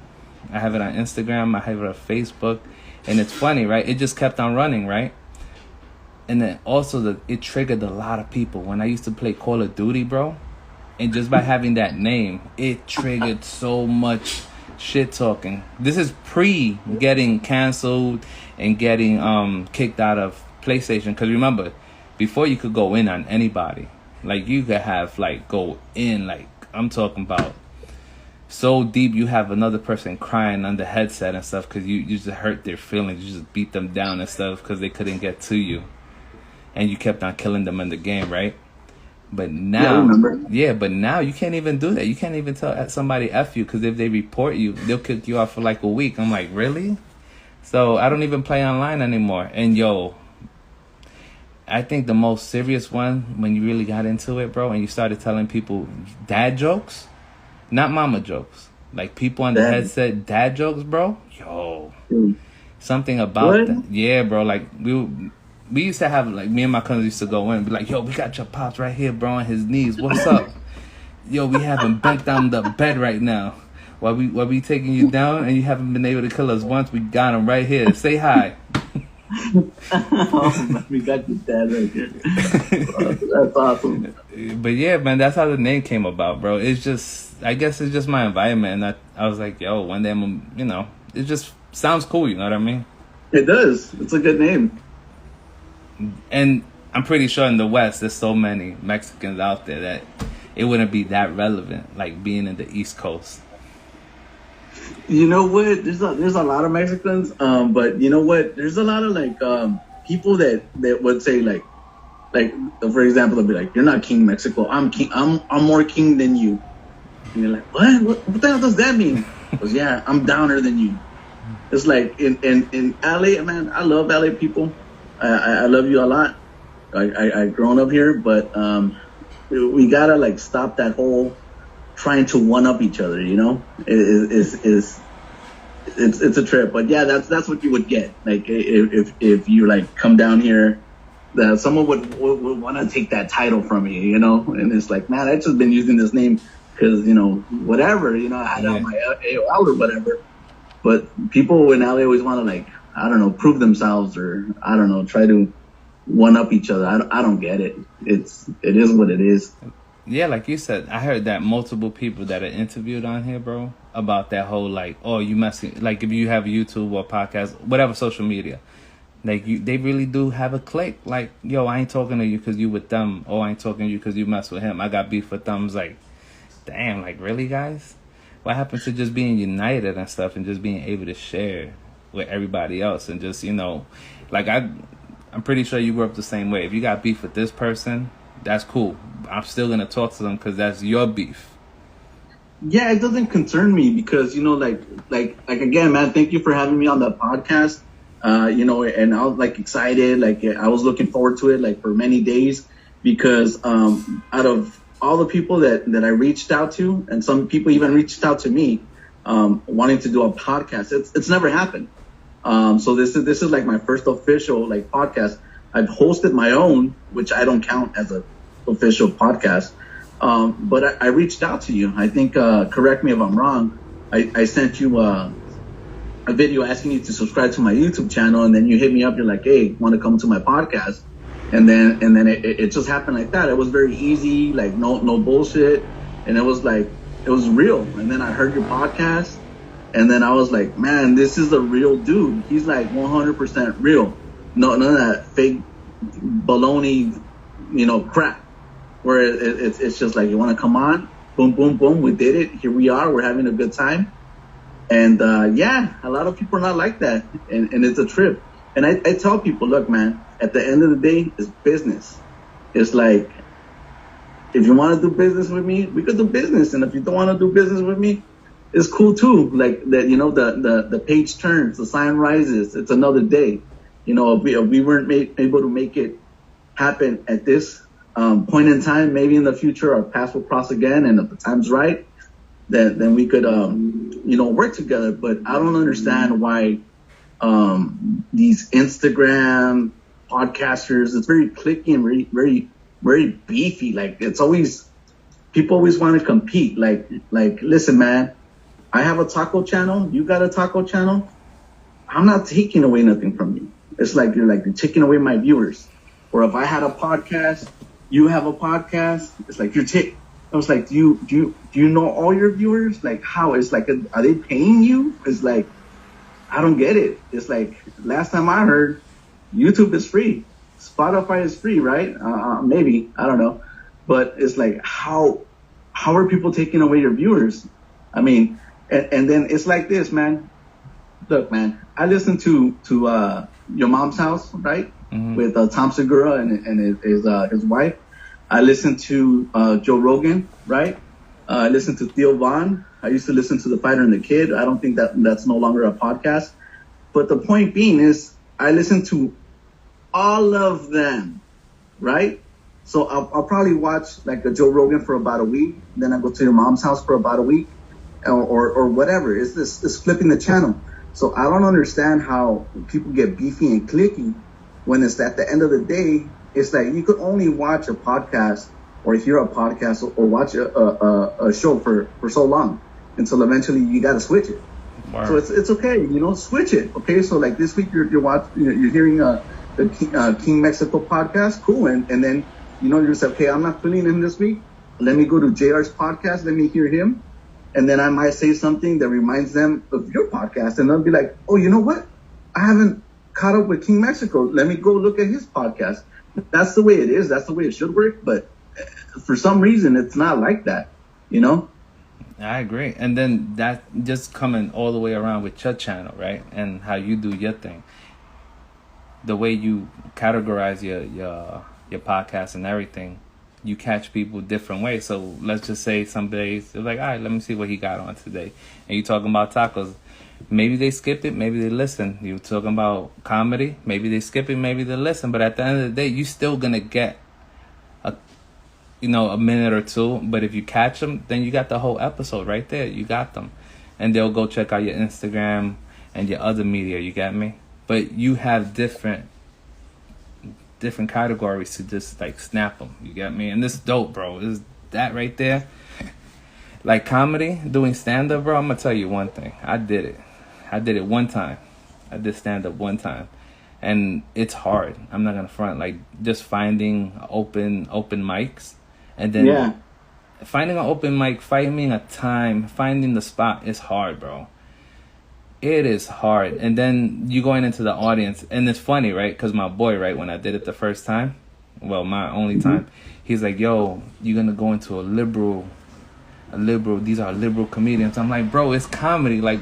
I have it on Instagram. I have it on Facebook. And it's funny, right? It just kept on running, right? And then also it triggered a lot of people. When I used to play Call of Duty, bro, and just by having that name, it triggered so much shit talking. This is pre getting canceled and getting kicked out of PlayStation. Because remember, before you could go in on anybody. Like, you could have, like, go in, like, I'm talking about so deep you have another person crying on the headset and stuff because you just hurt their feelings. You just beat them down and stuff because they couldn't get to you. And you kept on killing them in the game, right? But now, but now you can't even do that. You can't even tell somebody F you because if they report you, they'll kick you off for like a week. I'm like, really? So I don't even play online anymore. And yo, I think the most serious one, when you really got into it, bro, and you started telling people dad jokes, not mama jokes, like people on the headset, dad jokes, bro. Yo, something about that. Yeah, bro. Like we used to have, like, me and my cousins used to go in and be like, yo, we got your pops right here, bro, on his knees. What's up? Yo, we have him bent down the bed right now. While we taking you down and you haven't been able to kill us once, we got him right here. Say hi. We got your dad right here. That's awesome. But yeah, man, that's how the name came about, bro. It's just, I guess it's just my environment. And I was like, yo, one day it just sounds cool, you know what I mean? It does. It's a good name. And I'm pretty sure in the West, there's so many Mexicans out there that it wouldn't be that relevant, like being in the East Coast. You know what? There's a lot of Mexicans, but you know what? There's a lot of people that would say like for example, they'll be like, "You're not King Mexico. I'm king. I'm more king than you." And you're like, "What the hell does that mean?" Because yeah, I'm downer than you. It's like in LA, man. I love LA people. I love you a lot. I grown up here, but we gotta like stop that whole trying to one up each other. You know, is it's a trip. But yeah, that's what you would get. Like if you like come down here, that someone would want to take that title from you, you know. And it's like, man, I just been using this name because, you know, whatever, you know, I had on my AOL or whatever. But people in LA always want to, like, I don't know, prove themselves, or I don't know, try to one up each other. I don't get it. It is what it is. Yeah, like you said, I heard that multiple people that are interviewed on here, bro, about that whole, like, oh, you messing, like, if you have YouTube or podcast, whatever social media, like, they really do have a click. Like, yo, I ain't talking to you because you with them, or I ain't talking to you because you mess with him. I got beef with them. It's like, damn, like, really, guys? What happened to just being united and stuff, and just being able to share with everybody else, and just, you know, like, I'm pretty sure you grew up the same way. If you got beef with this person, that's cool. I'm still gonna talk to them because that's your beef. Yeah, it doesn't concern me because, you know, like again, man, thank you for having me on the podcast. You know, and I was like excited, like I was looking forward to it like for many days because out of all the people that I reached out to, and some people even reached out to me wanting to do a podcast, it's never happened. So this is like my first official like podcast. I've hosted my own, which I don't count as a official podcast. But I reached out to you. I think, correct me if I'm wrong, I sent you a video asking you to subscribe to my YouTube channel, and then you hit me up. You're like, hey, want to come to my podcast? And then it just happened like that. It was very easy, like no bullshit, and it was real. And then I heard your podcast, and then I was like, man, this is a real dude. He's like 100% real. None of that fake baloney, you know, crap. Where it's just like, you want to come on, boom, boom, boom, we did it. Here we are. We're having a good time. And yeah, a lot of people are not like that, and it's a trip. And I tell people, look, man, at the end of the day, it's business. It's like, if you want to do business with me, we could do business, and if you don't want to do business with me, it's cool too. Like that, you know, the page turns, the sign rises. It's another day. You know, if we weren't able to make it happen at this point in time, maybe in the future our paths will cross again, and if the time's right, then we could you know, work together. But I don't understand why these Instagram podcasters, it's very cliquey and very very very beefy. Like, it's always, people always want to compete. Like listen, man, I have a taco channel, you got a taco channel, I'm not taking away nothing from you. It's like you're taking away my viewers. Or if I had a podcast, you have a podcast, it's like I was like, do you know all your viewers? Like, how? It's like, are they paying you? It's like, I don't get it. It's like, last time I heard, YouTube is free, Spotify is free, right? Maybe, I don't know. But it's like, how are people taking away your viewers? I mean, and then it's like this, man. Look, man, I listen to Your Mom's House, right? Mm-hmm. With Tom Segura and his wife. I listen to Joe Rogan, right? I listen to Theo Vaughn. I used to listen to The Fighter and the Kid. I don't think that's no longer a podcast. But the point being is, I listen to all of them, right? So I'll probably watch like a Joe Rogan for about a week. Then I go to Your Mom's House for about a week, or whatever. It's flipping the channel. So I don't understand how people get beefy and clicky when it's at the end of the day. It's like, you could only watch a podcast or hear a podcast or watch a show for so long until eventually you got to switch it. Wow. So it's okay, you know, switch it. Okay, so like this week you're hearing the King Mexico podcast, cool, and then, you know, you're just like, okay, I'm not feeling him this week. Let me go to JR's podcast. Let me hear him. And then I might say something that reminds them of your podcast. And they'll be like, oh, you know what? I haven't caught up with King Mexico. Let me go look at his podcast. That's the way it is. That's the way it should work. But for some reason, it's not like that, you know? I agree. And then that just coming all the way around with your channel, right? And how you do your thing. The way you categorize your podcast and everything, you catch people different ways. So let's just say some days they're like, all right, let me see what he got on today. And you talking about tacos. Maybe they skip it, maybe they listen. You talking about comedy, maybe they skip it, maybe they listen. But at the end of the day, you still gonna get a minute or two. But if you catch them, then you got the whole episode right there. You got them. and they'll go check out your Instagram and your other media. You get me? But you have different categories to just like snap them. You get me? And this dope, bro. Is that right there? Like comedy, doing stand up, bro. I'm gonna tell you one thing. I did it one time. I did stand up one time, and it's hard. I'm not gonna front. Like just finding open mics, and then finding an open mic, finding a time, finding the spot is hard, bro. It is hard. And then you going into the audience, and it's funny, right? Because my boy, right, when I did it the first time, well, my only time, he's like, yo, you're going to go into a liberal, these are liberal comedians. I'm like, bro, it's comedy. Like,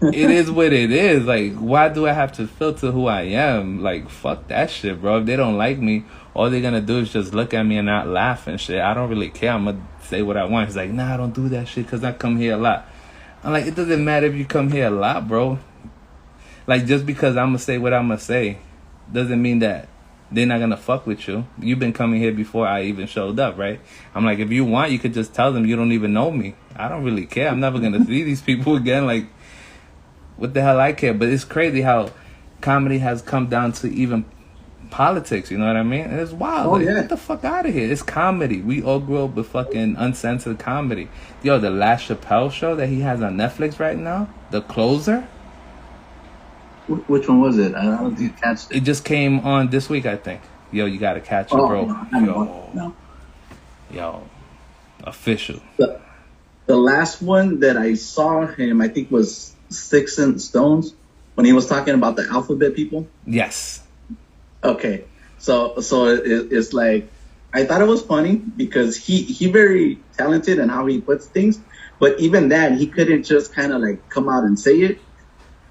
it is what it is. Like, why do I have to filter who I am? Like, fuck that shit, bro. If they don't like me, all they're going to do is just look at me and not laugh and shit. I don't really care. I'm going to say what I want. He's like, nah, I don't do that shit because I come here a lot. I'm like, it doesn't matter if you come here a lot, bro. Like, just because I'm going to say what I'm going to say doesn't mean that they're not going to fuck with you. You've been coming here before I even showed up, right? I'm like, if you want, you could just tell them you don't even know me. I don't really care. I'm never going to see these people again. Like, what the hell I care? But it's crazy how comedy has come down to even politics, you know what I mean? And it's wild. Like, get the fuck out of here. It's comedy. We all grew up with fucking uncensored comedy. Yo, the last Chappelle show that he has on Netflix right now, The Closer. Which one was it? I don't think catch it. It just came on this week, I think. Yo, you gotta catch it, bro. Yo, official. The last one that I saw him, I think, was Sticks and Stones, when he was talking about the alphabet people. Yes. Okay, so it's like, I thought it was funny because he very talented in how he puts things, but even that, he couldn't just kind of like come out and say it.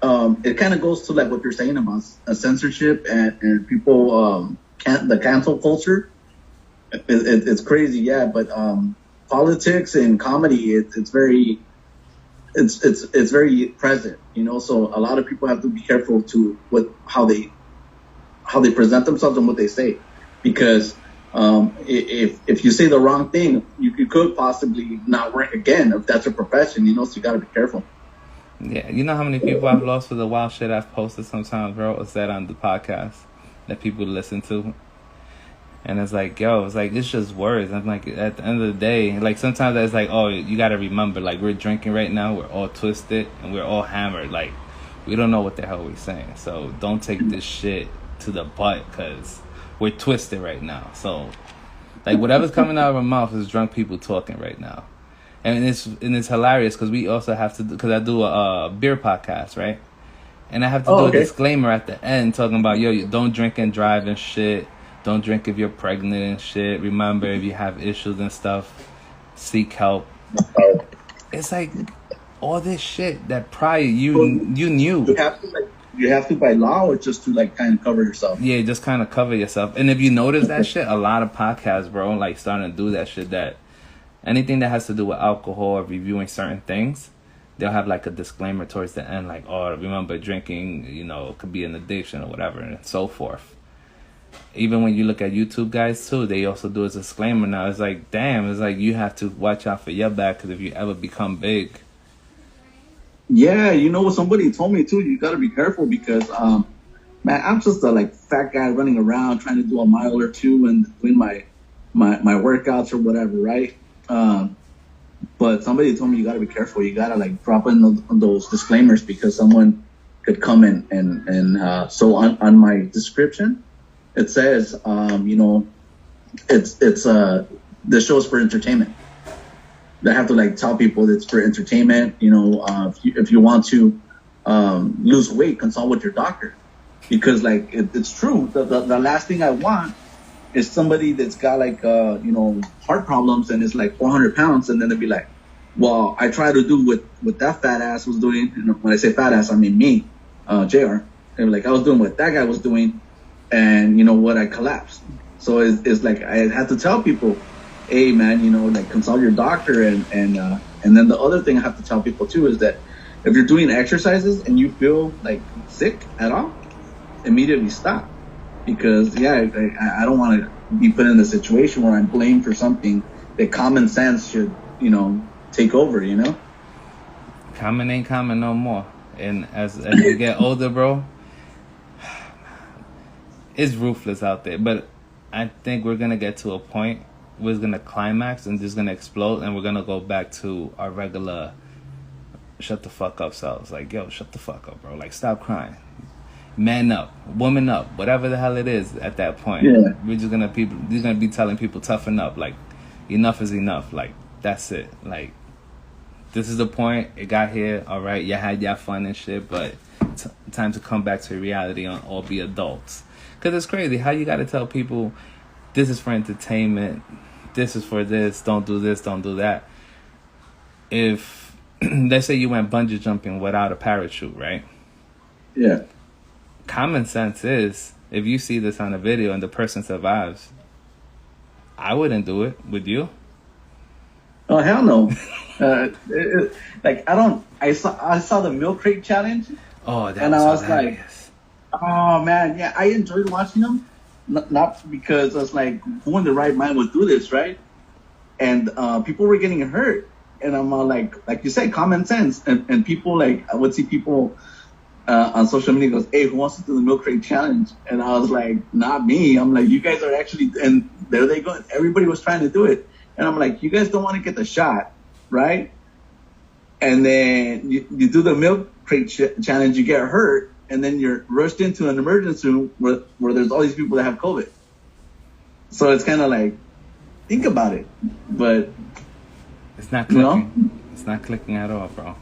It kind of goes to like what you're saying about censorship and people the cancel culture. It's crazy, yeah. But politics and comedy, it's very present, you know. So a lot of people have to be careful to how they present themselves and what they say, because if you say the wrong thing, you could possibly not work again if that's a profession, you know. So you got to be careful. Yeah, you know how many people I've lost for the wild shit I've posted sometimes, bro, or said on the podcast that people listen to. And it's like, yo, it's just words. I'm like, at the end of the day, like sometimes it's like, oh, you got to remember, like we're drinking right now, we're all twisted and we're all hammered. Like, we don't know what the hell we're saying. So don't take this shit to the butt because we're twisted right now. So, like, whatever's coming out of our mouth is drunk people talking right now. And it's hilarious because we also have to, because I do a beer podcast, right? And I have to do a disclaimer at the end talking about, yo, you don't drink and drive and shit. Don't drink if you're pregnant and shit. Remember, if you have issues and stuff, seek help. It's like all this shit that prior you knew. You have to by law, or just to like kind of cover yourself? Yeah, just kind of cover yourself. And if you notice that shit, a lot of podcasts, bro, like starting to do that shit, that anything that has to do with alcohol or reviewing certain things, they'll have like a disclaimer towards the end, like, oh, remember drinking, you know, could be an addiction or whatever, and so forth. Even when you look at YouTube guys too, they also do a disclaimer now. It's like, damn, it's like you have to watch out for your back, because if you ever become big. Yeah, you know what somebody told me too, you got to be careful because, man, I'm just a like fat guy running around trying to do a mile or two and doing my workouts or whatever, right? But somebody told me you got to be careful. You got to like drop in those disclaimers, because someone could come in and so on my description, it says, you know, it's the show's for entertainment. They have to like tell people it's for entertainment. You know, if you want to lose weight, consult with your doctor, because like it's true. The last thing I want is somebody that's got like you know, heart problems and is like 400 pounds, and then they'd be like, well, I try to do what that fat ass was doing. And when I say fat ass, I mean me, JR. And like, I was doing what that guy was doing, and you know what, I collapsed. So it's like I had to tell people, hey man, you know, like consult your doctor. And then the other thing I have to tell people too is that if you're doing exercises and you feel like sick at all, immediately stop. Because I don't want to be put in a situation where I'm blamed for something that common sense should, you know, take over, you know? Common ain't common no more. And as we get older, bro, it's ruthless out there. But I think we're gonna get to a point where it's gonna climax and just gonna explode, and we're gonna go back to our regular shut the fuck up selves. Like, yo, shut the fuck up, bro. Like, stop crying. Man up, woman up, whatever the hell it is at that point. Yeah. We're just gonna be telling people toughen up. Like, enough is enough. Like, that's it. Like, this is the point. It got here. All right, you had your fun and shit, but time to come back to reality and all be adults. Cause it's crazy how you gotta tell people this is for entertainment. This is for this. Don't do this. Don't do that. If let's say you went bungee jumping without a parachute, right? Yeah. Common sense is, if you see this on a video and the person survives, I wouldn't do it. Would you? Oh, hell no. I saw the milk crate challenge. Oh, that and was I was hilarious. like, oh man, yeah, I enjoyed watching them. Not because I was like, who in the right mind would do this, right? And people were getting hurt. And I'm all like you said, common sense. And people, like, I would see people on social media goes, hey, who wants to do the milk crate challenge? And I was like, not me. I'm like, you guys are actually, and there they go. Everybody was trying to do it. And I'm like, you guys don't want to get the shot, right? And then you do the milk crate challenge, you get hurt, and then you're rushed into an emergency room where there's all these people that have COVID. So it's kind of like, think about it. But it's not clicking. It's not clicking at all, bro.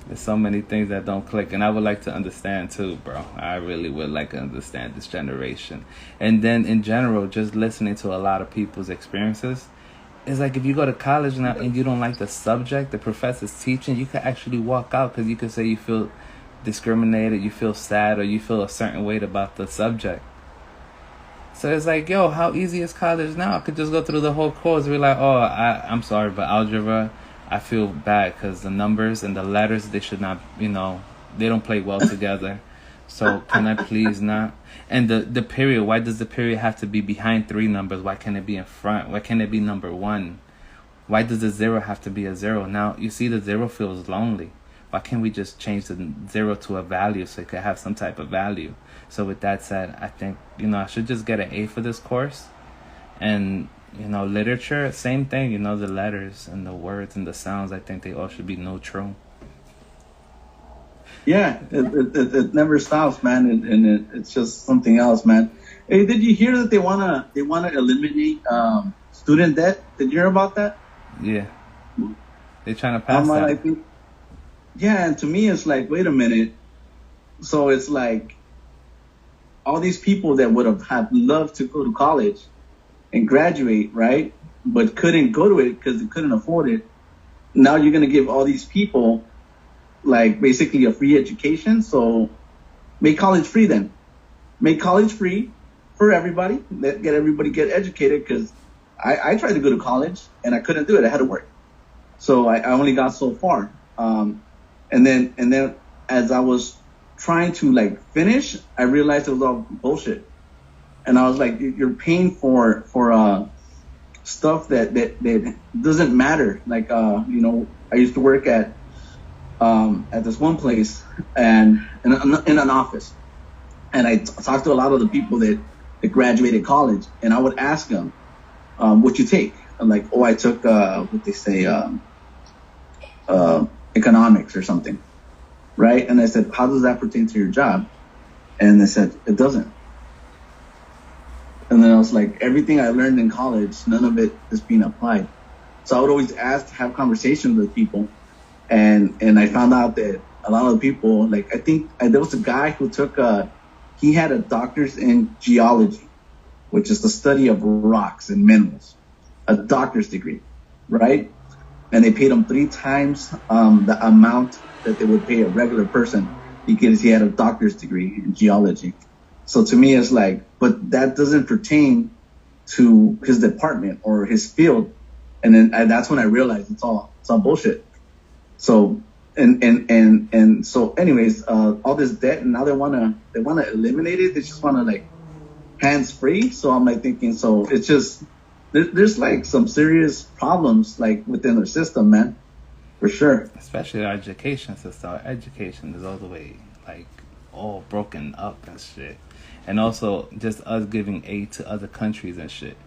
There's so many things that don't click, and I would like to understand too, bro. I really would like to understand this generation. And then in general, just listening to a lot of people's experiences, it's like if you go to college now and you don't like the subject the professor's teaching, you could actually walk out because you could say you feel discriminated, you feel sad, or you feel a certain way about the subject. So it's like, yo, how easy is college now? I could just go through the whole course and be like, oh, I'm sorry, but algebra, I feel bad because the numbers and the letters, they should not, they don't play well together. So can I please not? And the period, why does the period have to be behind 3 numbers? Why can't it be in front? Why can't it be number 1? Why does the 0 have to be a 0? Now, you see the 0 feels lonely. Why can't we just change the 0 to a value so it could have some type of value? So with that said, I think, I should just get an A for this course. And, literature, same thing, the letters and the words and the sounds, I think they all should be neutral. Yeah, it never stops, man, and it's just something else, man. Hey, did you hear that they wanna eliminate student debt? Did you hear about that? Yeah, they're trying to pass that. I think, yeah, and to me, it's like, wait a minute. So it's like all these people that would have loved to go to college and graduate, right, but couldn't go to it because they couldn't afford it. Now you're gonna give all these people, like, basically a free education. So make college free then. Make college free for everybody. Get everybody get educated, because I tried to go to college and I couldn't do it. I had to work. So I only got so far. And then as I was trying to finish, I realized it was all bullshit. And I was like, you're paying for stuff that doesn't matter. Like, I used to work at this one place and in an office, and I talked to a lot of the people that graduated college, and I would ask them, what you take? I'm like, oh, I took what they say, economics or something, right? And I said, how does that pertain to your job? And they said, it doesn't. And then I was like, everything I learned in college, none of it is being applied. So I would always have conversations with people. And I found out that a lot of the people, I think there was a guy who he had a doctor's in geology, which is the study of rocks and minerals, a doctor's degree, right? And they paid him 3 times the amount that they would pay a regular person because he had a doctor's degree in geology. So to me, it's like, but that doesn't pertain to his department or his field. And then that's when I realized it's all bullshit. So and so anyways, all this debt, and now they wanna eliminate it. They just wanna hands free. So I'm thinking, so it's just there's some serious problems within their system, man. for sure. Especially our education system. Our education is all the way like all broken up and shit. And also just us giving aid to other countries and shit.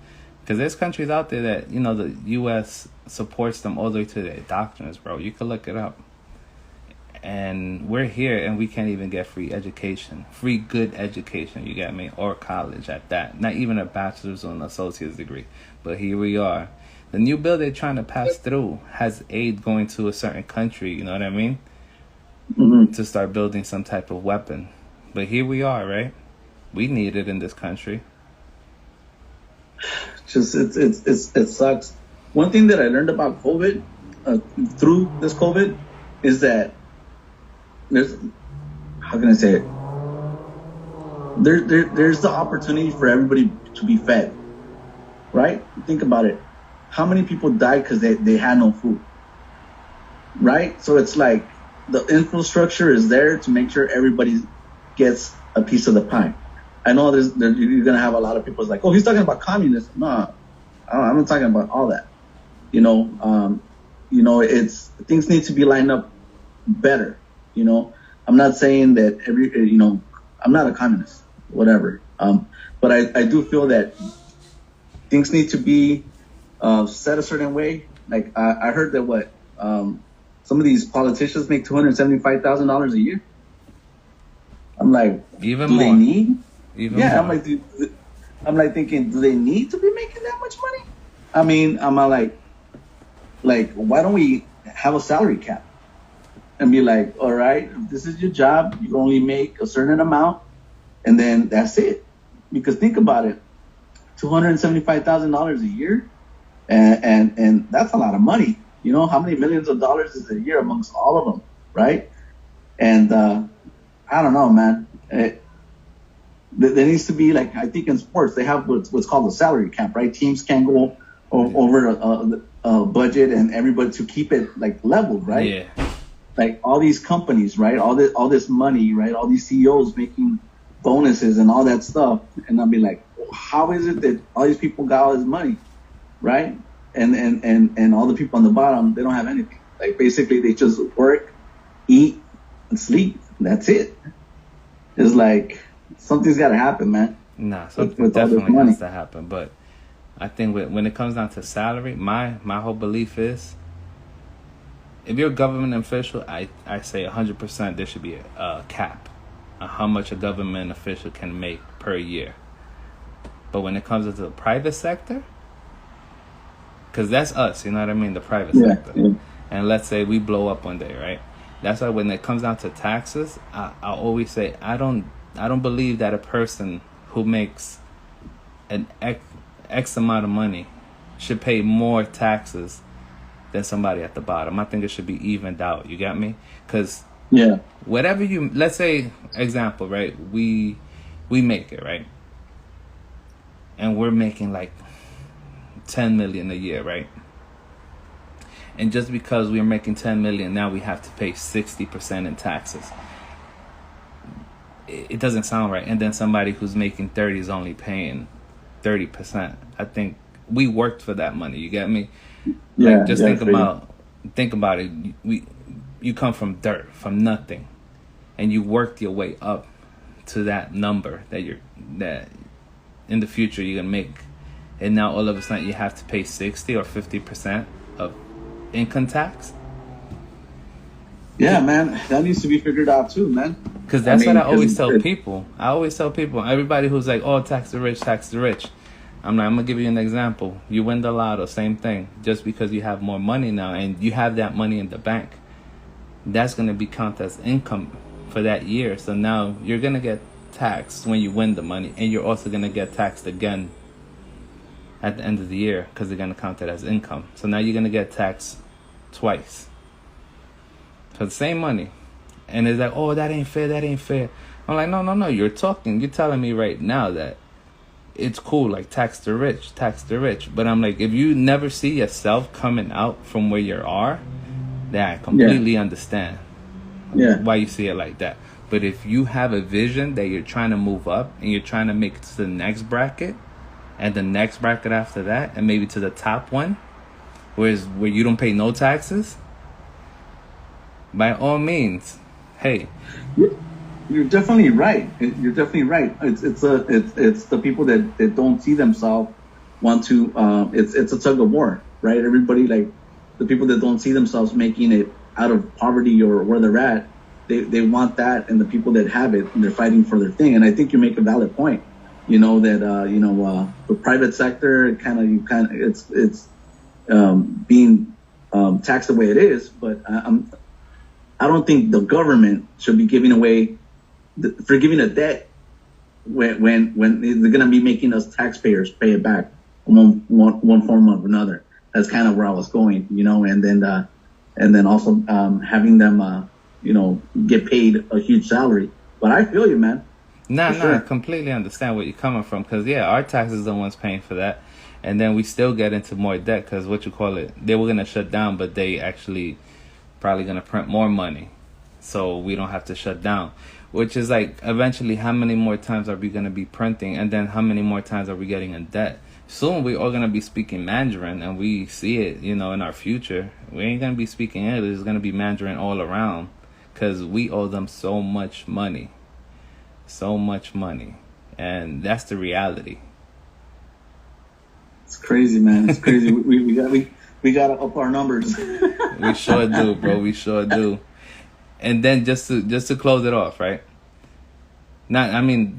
Because there's countries out there that, you know, the U.S. supports them all the way to their doctrines, bro. You can look it up. And we're here and we can't even get free education. Free good education, you get me? Or college at that. Not even a bachelor's or an associate's degree. But here we are. The new bill they're trying to pass through has aid going to a certain country, you know what I mean? Mm-hmm. To start building some type of weapon. But here we are, right? We need it in this country. Just it sucks. One thing that I learned about COVID, through this COVID, is that there's, how can I say it? There's the opportunity for everybody to be fed, right? Think about it. How many people died because they had no food, right? So it's like the infrastructure is there to make sure everybody gets a piece of the pie. I know you're gonna have a lot of people like, oh, he's talking about communism. No, I'm not talking about all that. You know, it's things need to be lined up better. You know, I'm not saying that I'm not a communist, whatever. But I do feel that things need to be set a certain way. Like I heard that some of these politicians make $275,000 a year. I'm like, even do more. They need? Even yeah, more. I'm like thinking, do they need to be making that much money? I mean, I'm like, why don't we have a salary cap and be like, all right, if this is your job, you only make a certain amount, and then that's it. Because think about it, $275,000 a year, and that's a lot of money. You know how many millions of dollars is a year amongst all of them, right? And I don't know, man. There needs to be, like, I think in sports they have what's called a salary cap, right? Teams can't go over a budget, and everybody to keep it like leveled, right? Yeah. Like all these companies, right? All this money, right? All these CEOs making bonuses and all that stuff, and I'll be like, how is it that all these people got all this money, right? And all the people on the bottom, they don't have anything. Like basically they just work, eat, and sleep. That's it. It's like something's got to happen, man. Nah, something definitely has to happen. But I think when it comes down to salary, my whole belief is, if you're a government official, I say 100% there should be a cap on how much a government official can make per year. But when it comes to the private sector, because that's us, you know what I mean, the private sector. Yeah. And let's say we blow up one day, right? That's why when it comes down to taxes, I always say I don't believe that a person who makes an X amount of money should pay more taxes than somebody at the bottom. I think it should be evened out. You got me? Because whatever let's say, example, right? We make it, right? And we're making like 10 million a year, right? And just because we're making 10 million, now we have to pay 60% in taxes. It doesn't sound right. And then somebody who's making 30 is only paying 30%. I think we worked for that money. You get me? Like, just think about it. You come from dirt, from nothing, and you worked your way up to that number that in the future you're gonna make. And now all of a sudden you have to pay 60 or 50% of income tax. Yeah, man, that needs to be figured out too, man. Because that's what I always tell people. Everybody who's like, oh, tax the rich, tax the rich. I'm going to give you an example. You win the lotto, same thing. Just because you have more money now and you have that money in the bank, that's going to be counted as income for that year. So now you're going to get taxed when you win the money, and you're also going to get taxed again at the end of the year because they're going to count it as income. So now you're going to get taxed twice for the same money. And it's like, oh, that ain't fair. I'm like, no. You're telling me right now that it's cool, like tax the rich. But I'm like, if you never see yourself coming out from where you are, then I completely understand why you see it like that. But if you have a vision that you're trying to move up and you're trying to make it to the next bracket and the next bracket after that and maybe to the top one, where you don't pay no taxes, by all means, hey, You're definitely right. You're definitely right. It's the people that don't see themselves want to. It's a tug of war, right? Everybody, like the people that don't see themselves making it out of poverty or where they're at, they want that, and the people that have it, and they're fighting for their thing. And I think you make a valid point. That the private sector it's being taxed the way it is, but I don't think the government should be giving away forgiving a debt when they're going to be making us taxpayers pay it back one form or another. That's kind of where I was going, and then also having them get paid a huge salary. But I feel you, man. I completely understand where you're coming from, because our taxes are the ones paying for that, and then we still get into more debt because they were gonna shut down, but they actually probably gonna print more money, so we don't have to shut down. Which is like, eventually, how many more times are we gonna be printing, and then how many more times are we getting in debt? Soon we're all gonna be speaking Mandarin, and we see it, in our future. We ain't gonna be speaking English; it's gonna be Mandarin all around, because we owe them so much money. And that's the reality. It's crazy, man. It's crazy. we gotta up our numbers. We sure do, bro. We sure do. And then just to close it off, right?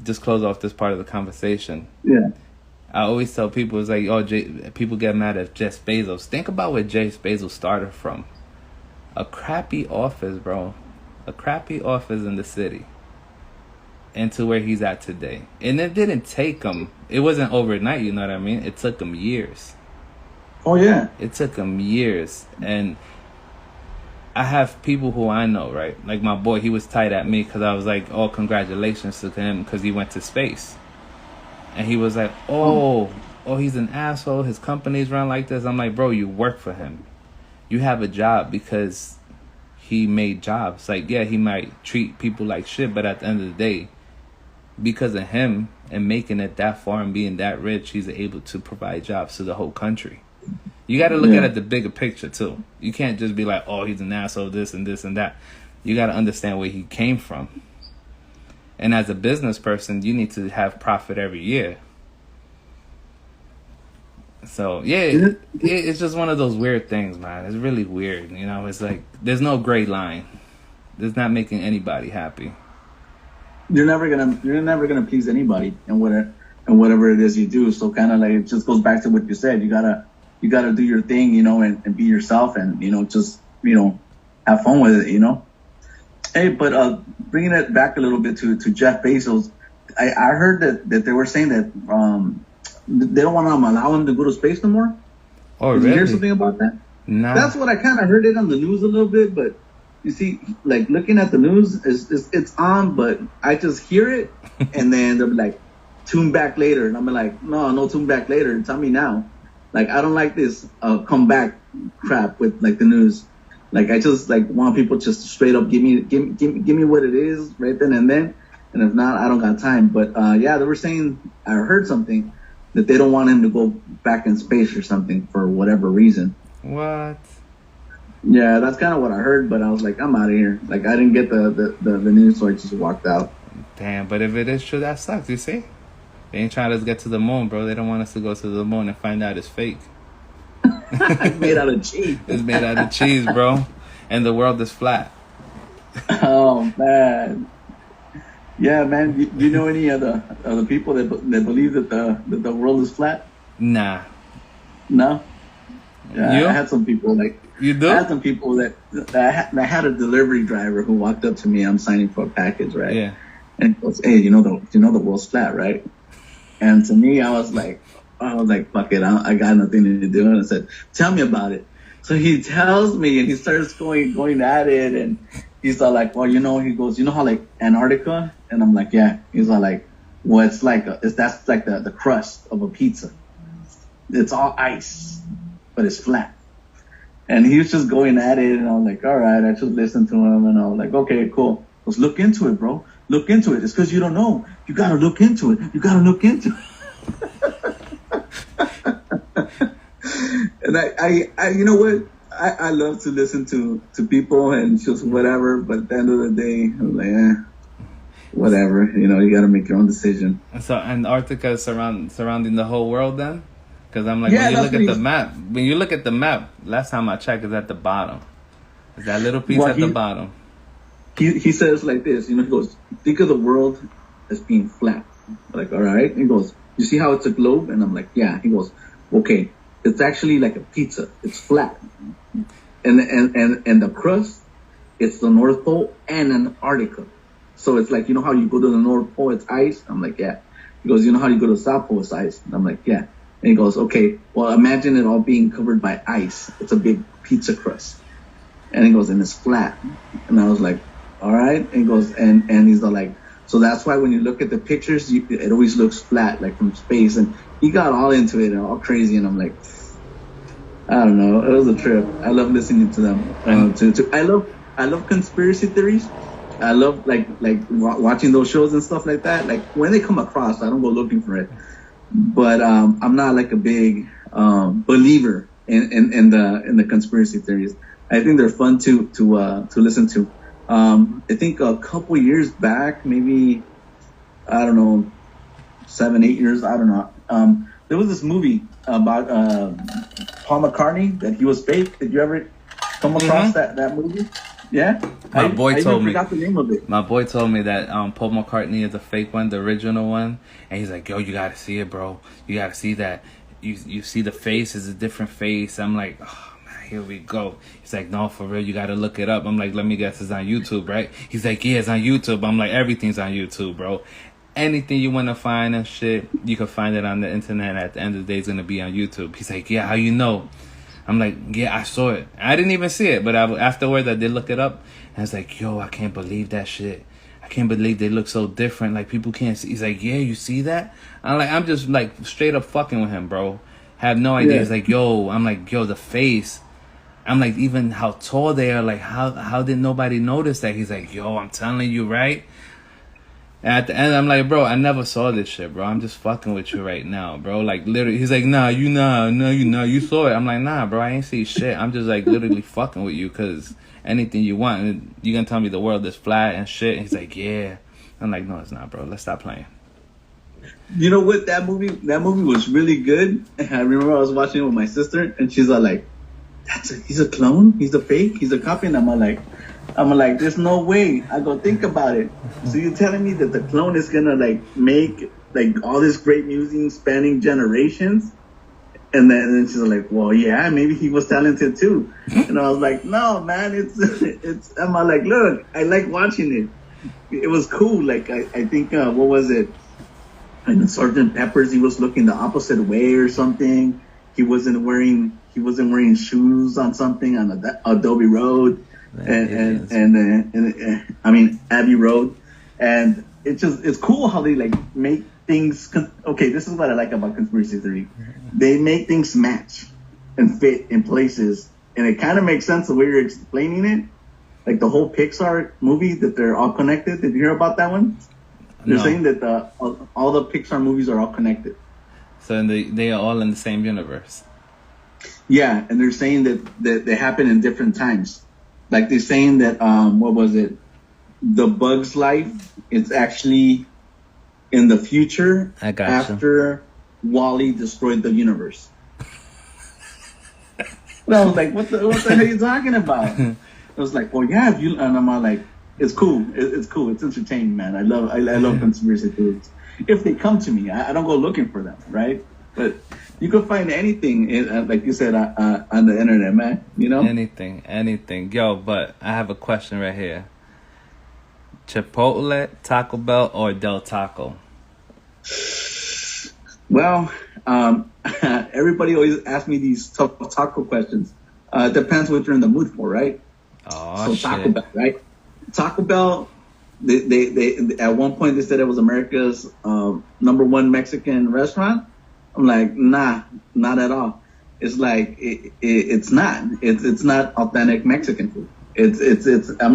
Just close off this part of the conversation. Yeah. I always tell people, it's like, people get mad at Jeff Bezos. Think about where Jeff Bezos started from. A crappy office, bro. A crappy office in the city. Into where he's at today. And it didn't take him. It wasn't overnight, you know what I mean? It took him years. Oh, yeah. It took him years. And I have people who I know, right? Like my boy, he was tight at me because I was like, oh, congratulations to him because he went to space. And he was like, oh, he's an asshole. His company's run like this. I'm like, bro, you work for him. You have a job because he made jobs. Like, yeah, he might treat people like shit, but at the end of the day, because of him and making it that far and being that rich, he's able to provide jobs to the whole country. You got to look at it the bigger picture, too. You can't just be like, oh, he's an asshole, this and this and that. You got to understand where he came from. And as a business person, you need to have profit every year. So, yeah, it's just one of those weird things, man. It's really weird. It's like there's no gray line. It's not making anybody happy. You're never gonna please anybody and whatever it is you do. So kind of like it just goes back to what you said. You gotta do your thing, and be yourself, and just have fun with it, Hey, but bringing it back a little bit to Jeff Bezos, I heard that they were saying that they don't want to allow him to go to space no more. Oh, Did really? you hear something about that? No. That's what I kind of heard it on the news a little bit, but you see, like looking at the news, it's on, but I just hear it, and then they'll be like, tune back later, and I'm like, no, tune back later. Tell me now. Like, I don't like this come back crap with like the news. Like, I just like want people just straight up give me what it is right then and then, and if not, I don't got time. But yeah, they were saying, I heard something that they don't want him to go back in space or something for whatever reason. What? Yeah, that's kind of what I heard, but I was like, I'm out of here. Like, I didn't get the news, so I just walked out. Damn, but if it is true, that sucks, you see? They ain't trying to get to the moon, bro. They don't want us to go to the moon and find out it's fake. It's made out of cheese. It's made out of cheese, bro. And the world is flat. Oh, man. Yeah, man. You know any of the people that believe that the world is flat? Nah. No? Yeah, You? I had some people like... You do? I had some people that I had a delivery driver who walked up to me. I'm signing for a package, right? Yeah. And he goes, hey, you know the world's flat, right? And to me, I was like, fuck it, I got nothing to do. And I said, tell me about it. So he tells me, and he starts going at it, and he's all like, well, he goes, how like Antarctica? And I'm like, yeah. He's all like, well, it's like that's like the crust of a pizza. It's all ice, but it's flat. And he was just going at it, and I was like, all right. I just listened to him, and I was like, okay, cool. Let's look into it, bro. Look into it. It's because you don't know. You got to look into it. You got to look into it. And I you know what? I love to listen to people and just whatever, but at the end of the day, I'm like, whatever. You got to make your own decision. So Antarctica is surrounding the whole world then? Because I'm like, Yeah, when you that's look what at the map, last time I checked, it's at the bottom. It's that little piece Well, at the bottom. He says like this, he goes, think of the world as being flat. I'm like, all right. He goes, you see how it's a globe? And I'm like, yeah. He goes, okay, it's actually like a pizza. It's flat. And the crust, it's the North Pole and Antarctica. So it's like, how you go to the North Pole, it's ice? I'm like, yeah. He goes, you know how you go to the South Pole, it's ice? And I'm like, yeah. And he goes, okay, well, imagine it all being covered by ice. It's a big pizza crust. And he goes, and it's flat. And I was like, all right. And he goes, and he's like, so that's why when you look at the pictures, it always looks flat, like from space. And he got all into it and all crazy. And I'm like, I don't know. It was a trip. I love listening to them. I love conspiracy theories. I love like watching those shows and stuff like that. Like when they come across, I don't go looking for it. But I'm not like a big believer in the conspiracy theories. I think they're fun to listen to. I think a couple years back, maybe I don't know, 7-8 years, I don't know. There was this movie about Paul McCartney that he was fake. Did you ever come across that movie? Yeah, My boy told me. I forgot the name of it. My boy told me that Paul McCartney is a fake one, the original one, and he's like, "Yo, you gotta see it, bro. You gotta see that. You see the face is a different face." I'm like, "Oh man, here we go." He's like, "No, for real, you gotta look it up." I'm like, "Let me guess, it's on YouTube, right?" He's like, "Yeah, it's on YouTube." I'm like, "Everything's on YouTube, bro. Anything you want to find and shit, you can find it on the internet. At the end of the day, it's gonna be on YouTube." He's like, "Yeah, how you know?" I'm like, "Yeah, I saw it. I didn't even see it, but afterwards I did look it up. And I was like, yo, I can't believe that shit. I can't believe they look so different. Like, people can't see." He's like, "Yeah, you see that?" I'm just like straight up fucking with him, bro. Have no idea. Yeah. He's like, "Yo," I'm like, "Yo, the face." I'm like, even how tall they are. Like, how did nobody notice that? He's like, "Yo, I'm telling you, right?" And at the end, I'm like, "Bro, I never saw this shit, bro. I'm just fucking with you right now, bro." Like, literally, he's like, "Nah, you saw it." I'm like, "Nah, bro, I ain't see shit. I'm just like literally fucking with you because anything you want, and you gonna tell me the world is flat and shit." And he's like, "Yeah." I'm like, "No, it's not, bro. Let's stop playing." You know what? That movie was really good. I remember I was watching it with my sister, and she's all like, he's a clone? He's a fake? He's a copy?" And I'm like, there's no way. I go, think about it. So you're telling me that the clone is gonna like make like all this great music spanning generations? And then she's like, well, yeah, maybe he was talented too. And I was like, no, man, it's. I'm like, look, I like watching it. It was cool. Like I think what was it? In Sergeant Pepper's, he was looking the opposite way or something. He wasn't wearing shoes on something on Adobe Road. And I mean Abbey Road, and it's cool how they like make things. Okay, this is what I like about conspiracy theory. They make things match and fit in places, and it kind of makes sense the way you're explaining it. Like the whole Pixar movie that they're all connected. Did you hear about that one? They're saying that all the Pixar movies are all connected. So they are all in the same universe. Yeah, and they're saying that they happen in different times. Like they're saying that what was it? The Bug's life is actually in the future after Wall-E destroyed the universe. And I was like, what the hell are you talking about? I was like, well, yeah, and I'm all like, it's cool. It's cool. It's entertaining, man. I love conspiracy theories. If they come to me, I don't go looking for them, right? But you can find anything, like you said, on the internet, man. You know? Anything. Yo, but I have a question right here. Chipotle, Taco Bell, or Del Taco? Well, everybody always asks me these tough taco questions. It depends what you're in the mood for, right? Oh, so shit. Taco Bell, right? Taco Bell, they at one point they said it was America's #1 Mexican restaurant. I'm like, nah, not at all. It's like it's not. It's not authentic Mexican food. It's. I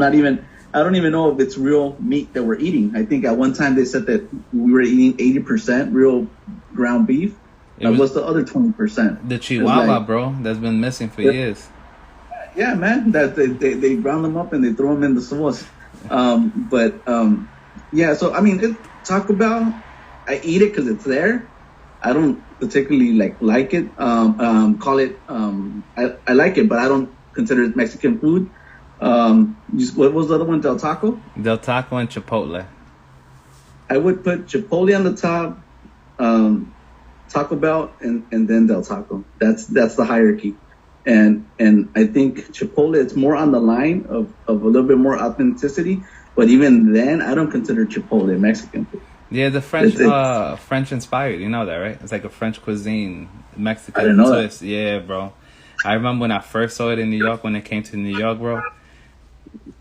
don't even know if it's real meat that we're eating. I think at one time they said that we were eating 80% real ground beef. What's the other 20%? The Chihuahua, bro, that's been missing for years. Yeah, man, that they ground them up and they throw them in the sauce. Yeah. So I mean, Taco Bell, I eat it because it's there. I don't particularly like it. Call it. I like it, but I don't consider it Mexican food. What was the other one? Del Taco. Del Taco and Chipotle. I would put Chipotle on the top, Taco Bell, and then Del Taco. That's the hierarchy. And I think Chipotle is more on the line of a little bit more authenticity. But even then, I don't consider Chipotle Mexican food. Yeah, the French, French inspired. You know that, right? It's like a French cuisine, Mexican I didn't know twist. That. Yeah, bro. I remember when I first saw it in New York. When it came to New York, bro,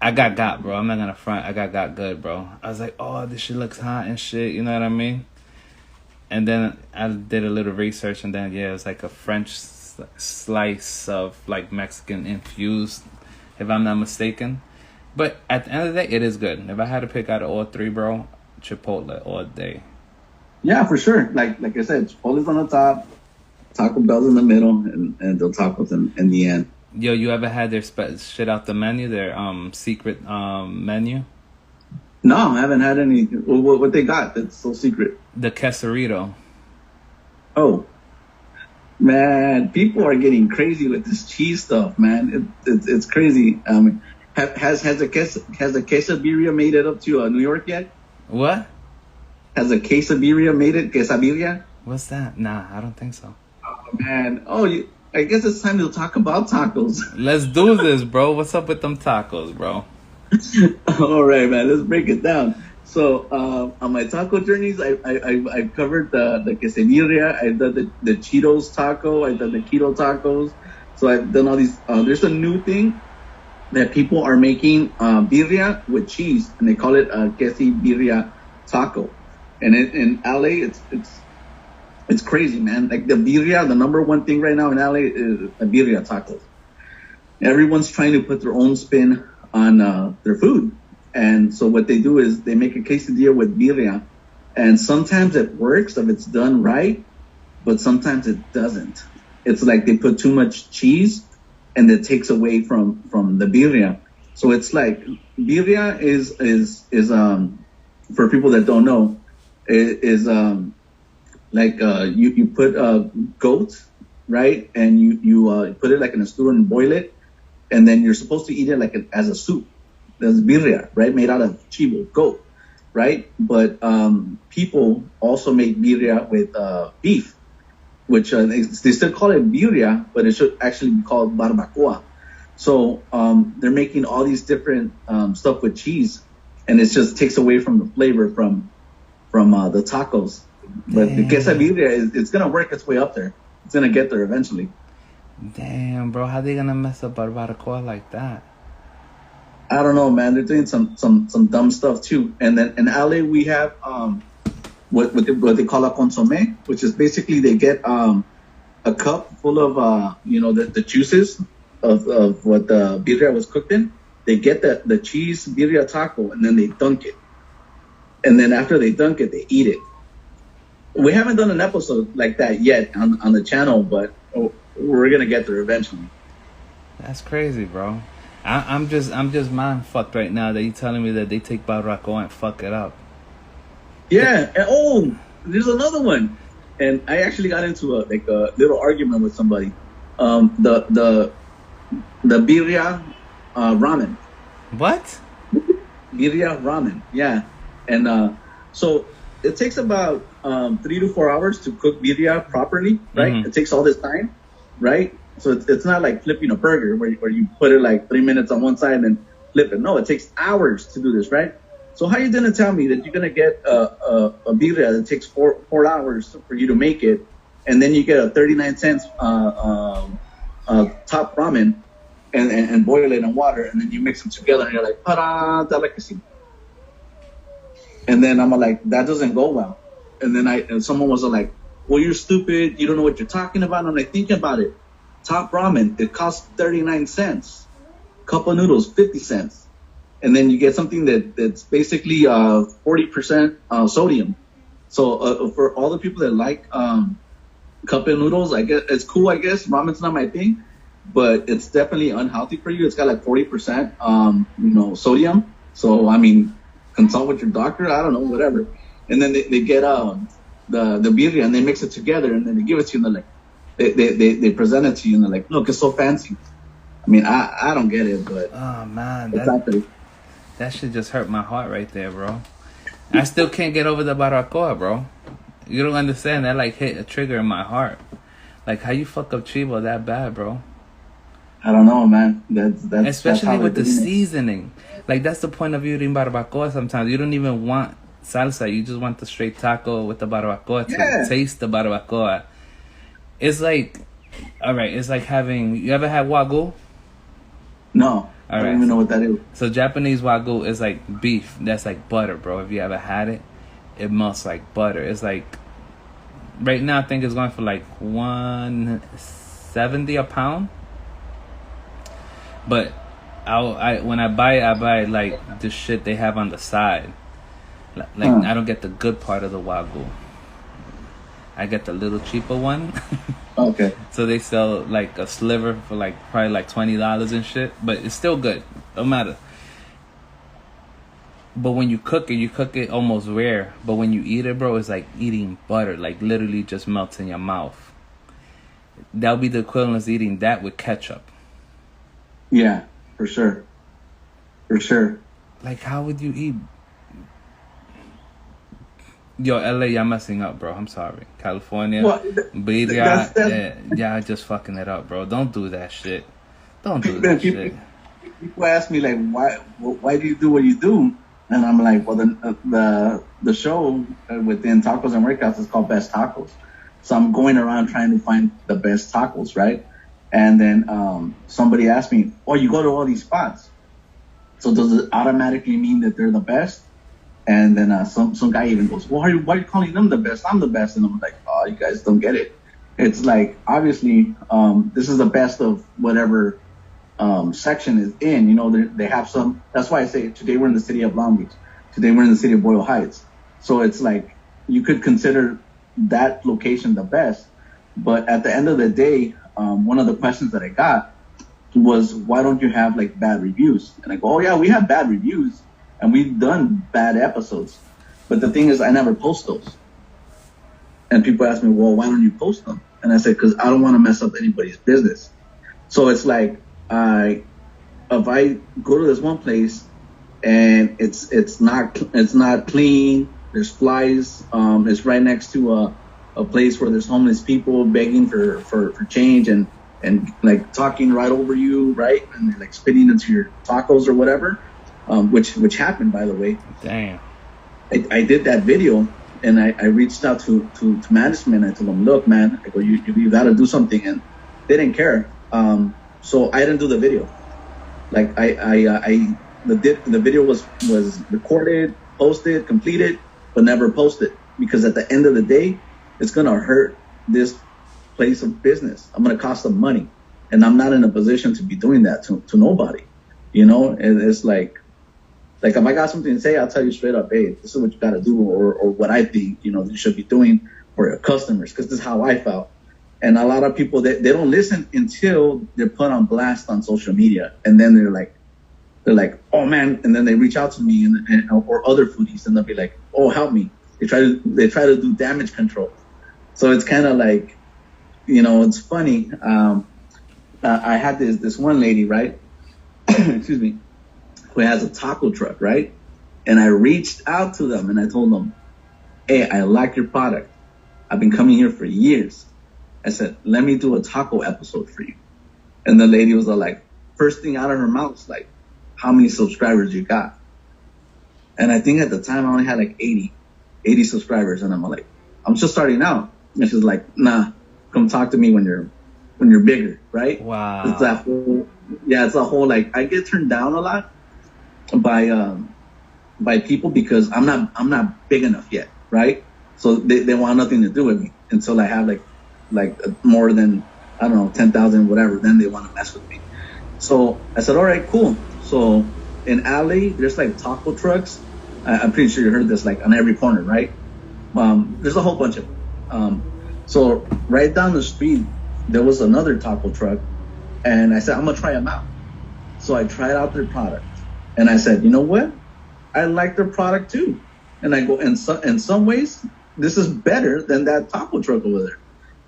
I got, bro. I'm not gonna front. I got good, bro. I was like, oh, this shit looks hot and shit. You know what I mean? And then I did a little research, and then yeah, it was like a French slice of like Mexican infused, if I'm not mistaken. But at the end of the day, it is good. If I had to pick out of all three, bro, Chipotle all day. Yeah, for sure. Like I said, Chipotle's on the top, Taco Bell's in the middle, and Del Taco's in the end. Yo, you ever had their shit out the menu, their secret menu? No, I haven't had any. What they got that's so secret? The quesarito. Oh, man, people are getting crazy with this cheese stuff, man. It's crazy. Has the quesabirria made it up to New York yet? What? Has a quesabirria made it? Quesabirria? What's that? Nah, I don't think so. Oh, man. I guess it's time to talk about tacos. Let's do this, bro. What's up with them tacos, bro? All right, man. Let's break it down. So on my taco journeys, I covered the quesadilla. I've done the Cheetos taco. I've done the keto tacos. So I've done all these. There's a new thing that people are making birria with cheese, and they call it a quesadilla taco. And in LA, it's crazy, man. Like the birria, the number one thing right now in LA is a birria tacos. Everyone's trying to put their own spin on their food. And so what they do is they make a quesadilla with birria. And sometimes it works if it's done right, but sometimes it doesn't. It's like they put too much cheese and it takes away from the birria. So it's like birria is for people that don't know, is you put goat, right? And you put it like in a stew and boil it, and then you're supposed to eat it like as a soup. That's birria, right? Made out of chivo, goat, right? But people also make birria with beef, which they still call it birria, but it should actually be called barbacoa. So they're making all these different stuff with cheese, and it just takes away from the flavor from the tacos. But the quesadilla it's gonna work its way up there. It's gonna get there eventually. Damn, bro, how they gonna mess up barbacoa like that? I don't know, man. They're doing some dumb stuff too. And then in LA we have what they call a consommé, which is basically they get a cup full of the juices of what the birria was cooked in. They get the cheese birria taco and then they dunk it. And then after they dunk it, they eat it. We haven't done an episode like that yet on the channel, but we're gonna get there eventually. That's crazy, bro. I'm just mind fucked right now that you telling me that they take barbacoa and fuck it up. Yeah, and there's another one, and I actually got into a little argument with somebody. The birria ramen. What? Birria ramen, yeah, and so it takes about 3 to 4 hours to cook birria properly, right? Mm-hmm. It takes all this time, right? So it's not like flipping a burger where you put it like 3 minutes on one side and then flip it. No, it takes hours to do this, right? So how you gonna tell me that you're gonna get a birria that takes four hours for you to make it, and then you get a 39 cents top ramen and boil it in water, and then you mix them together and you're like, ta-da, delicacy. And then I'm like, that doesn't go well. And then someone was like, well, you're stupid. You don't know what you're talking about. And I'm like, think about it. Top ramen, it costs 39 cents. Cup of noodles, 50 cents. And then you get something that's basically 40% sodium. So for all the people that like cup of noodles, I guess it's cool. I guess ramen's not my thing, but it's definitely unhealthy for you. It's got like 40%, sodium. So, I mean, consult with your doctor. I don't know, whatever. And then they get, the birria and they mix it together and then they give it to you and they're like, they present it to you and they're like, look, it's so fancy. I mean, I don't get it, but. Oh, man. That shit just hurt my heart right there, bro. I still can't get over the barbacoa, bro. You don't understand. That, like, hit a trigger in my heart. Like, how you fuck up chivo that bad, bro? I don't know, man. That's especially with the seasoning. Like, that's the point of eating barbacoa sometimes. You don't even want salsa. You just want the straight taco with the barbacoa to taste the barbacoa. It's like, all right, it's like having, you ever had wagyu? No. I don't even know what that is. So Japanese wagyu is like beef. That's like butter, bro. If you ever had it, it melts like butter. It's like, right now I think it's going for like $170 a pound. But when I buy it, I buy like the shit they have on the side. Like I don't get the good part of the wagyu. I get the little cheaper one. Okay. So they sell like a sliver for like probably like $20 and shit, but it's still good. Don't matter. But when you cook it almost rare. But when you eat it, bro, it's like eating butter. Like literally just melts in your mouth. That'll be the equivalent of eating that with ketchup. Yeah, for sure. For sure. Like, how would you eat? Yo, LA, y'all messing up, bro. I'm sorry. California, birria, y'all just fucking it up, bro. Don't do that shit. Don't do that shit. People ask me, like, why do you do what you do? And I'm like, well, the show within Tacos and Workouts is called Best Tacos. So I'm going around trying to find the best tacos, right? And then somebody asked me, oh, you go to all these spots. So does it automatically mean that they're the best? And then some guy even goes, well, why are you calling them the best? I'm the best. And I'm like, oh, you guys don't get it. It's like, obviously, this is the best of whatever section is in. You know, they have some. That's why I say today we're in the city of Long Beach. Today we're in the city of Boyle Heights. So it's like you could consider that location the best. But at the end of the day, one of the questions that I got was, why don't you have like bad reviews? And I go, oh, yeah, we have bad reviews. And we've done bad episodes. But the thing is, I never post those. And people ask me, well, why don't you post them? And I said, because I don't want to mess up anybody's business. So it's like, if I go to this one place and it's not clean, there's flies, it's right next to a place where there's homeless people begging for change and like talking right over you, right? And they're like spitting into your tacos or whatever. Which happened, by the way. Damn. I did that video and I reached out to management. I told them, look, man, I go, you got to do something, and they didn't care. So I didn't do the video. Like the video was recorded, posted, completed, but never posted, because at the end of the day, it's gonna hurt this place of business. I'm gonna cost them money, and I'm not in a position to be doing that to nobody. You know, and it's like if I got something to say, I'll tell you straight up, hey, this is what you got to do, or what I think, you know, you should be doing for your customers, because this is how I felt. And a lot of people, they don't listen until they're put on blast on social media, and then they're like, oh man, and then they reach out to me or other foodies, and they'll be like, oh, help me. They try to do damage control. So it's kind of like, you know, it's funny. I had this one lady, right? Excuse me, who has a taco truck, right? And I reached out to them and I told them, hey, I like your product. I've been coming here for years. I said, let me do a taco episode for you. And the lady was like, first thing out of her mouth was like, how many subscribers you got? And I think at the time I only had like 80 subscribers. And I'm like, I'm just starting out. And she's like, nah, come talk to me when you're bigger, right? Wow. It's that whole, it's a whole, like, I get turned down a lot by people because I'm not big enough yet, right? So they want nothing to do with me until I have like more than, I don't know, 10,000, whatever. Then they want to mess with me. So I said, all right, cool. So in LA, there's like taco trucks. I'm pretty sure you heard this, like on every corner, right? There's a whole bunch of them. So right down the street, there was another taco truck, And I said, I'm going to try them out. So I tried out their product. And I said, you know what? I like their product too. And I go, in some ways, this is better than that taco truck over there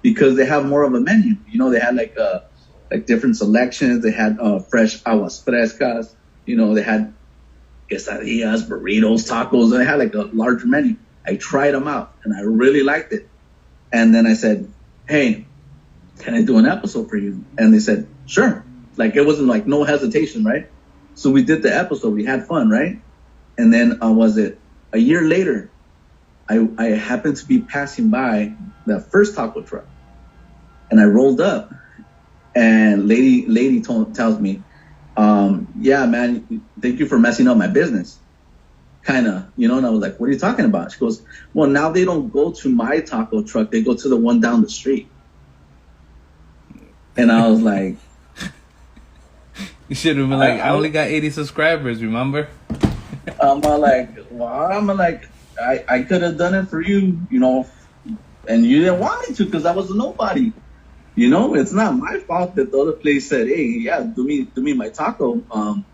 because they have more of a menu. You know, they had like different selections. They had fresh aguas frescas. You know, they had quesadillas, burritos, tacos. They had like a larger menu. I tried them out and I really liked it. And then I said, hey, can I do an episode for you? And they said, sure. Like, it wasn't like no hesitation, right? So we did the episode. We had fun, right? And then was it a year later, I happened to be passing by the first taco truck. And I rolled up and lady tells me, yeah, man, thank you for messing up my business. Kind of, you know, and I was like, what are you talking about? She goes, well, now they don't go to my taco truck. They go to the one down the street. And I was like, You should have been like, I only got 80 subscribers, remember? I'm like, I could have done it for you, you know, and you didn't want me to because I was a nobody. You know, it's not my fault that the other place said, hey, yeah, do me my taco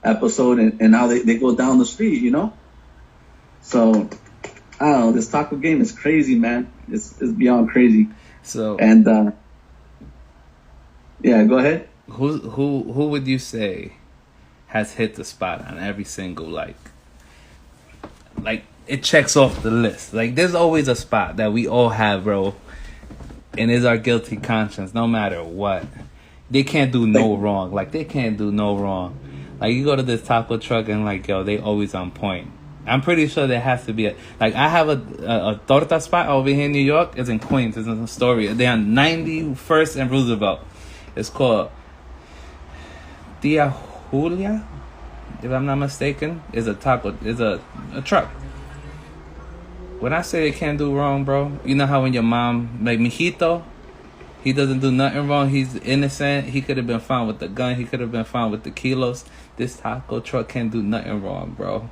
episode, and now they go down the street, you know? So, I don't know, this taco game is crazy, man. It's beyond crazy. So, and, yeah, go ahead. Who would you say has hit the spot on every single like it checks off the list? Like, there's always a spot that we all have, bro, and is our guilty conscience no matter what. They can't do no wrong. Like, they can't do no wrong. Like, you go to this taco truck and like, yo, they always on point. I'm pretty sure there has to be I have a torta spot over here in New York. It's in Queens. It's in Astoria. They're on 91st and Roosevelt. It's called Tia Julia, if I'm not mistaken. Is a taco. Is a truck. When I say they can't do wrong, bro, you know how when your mom, like Mijito, he doesn't do nothing wrong. He's innocent. He could have been found with the gun. He could have been found with the kilos. This taco truck can't do nothing wrong, bro.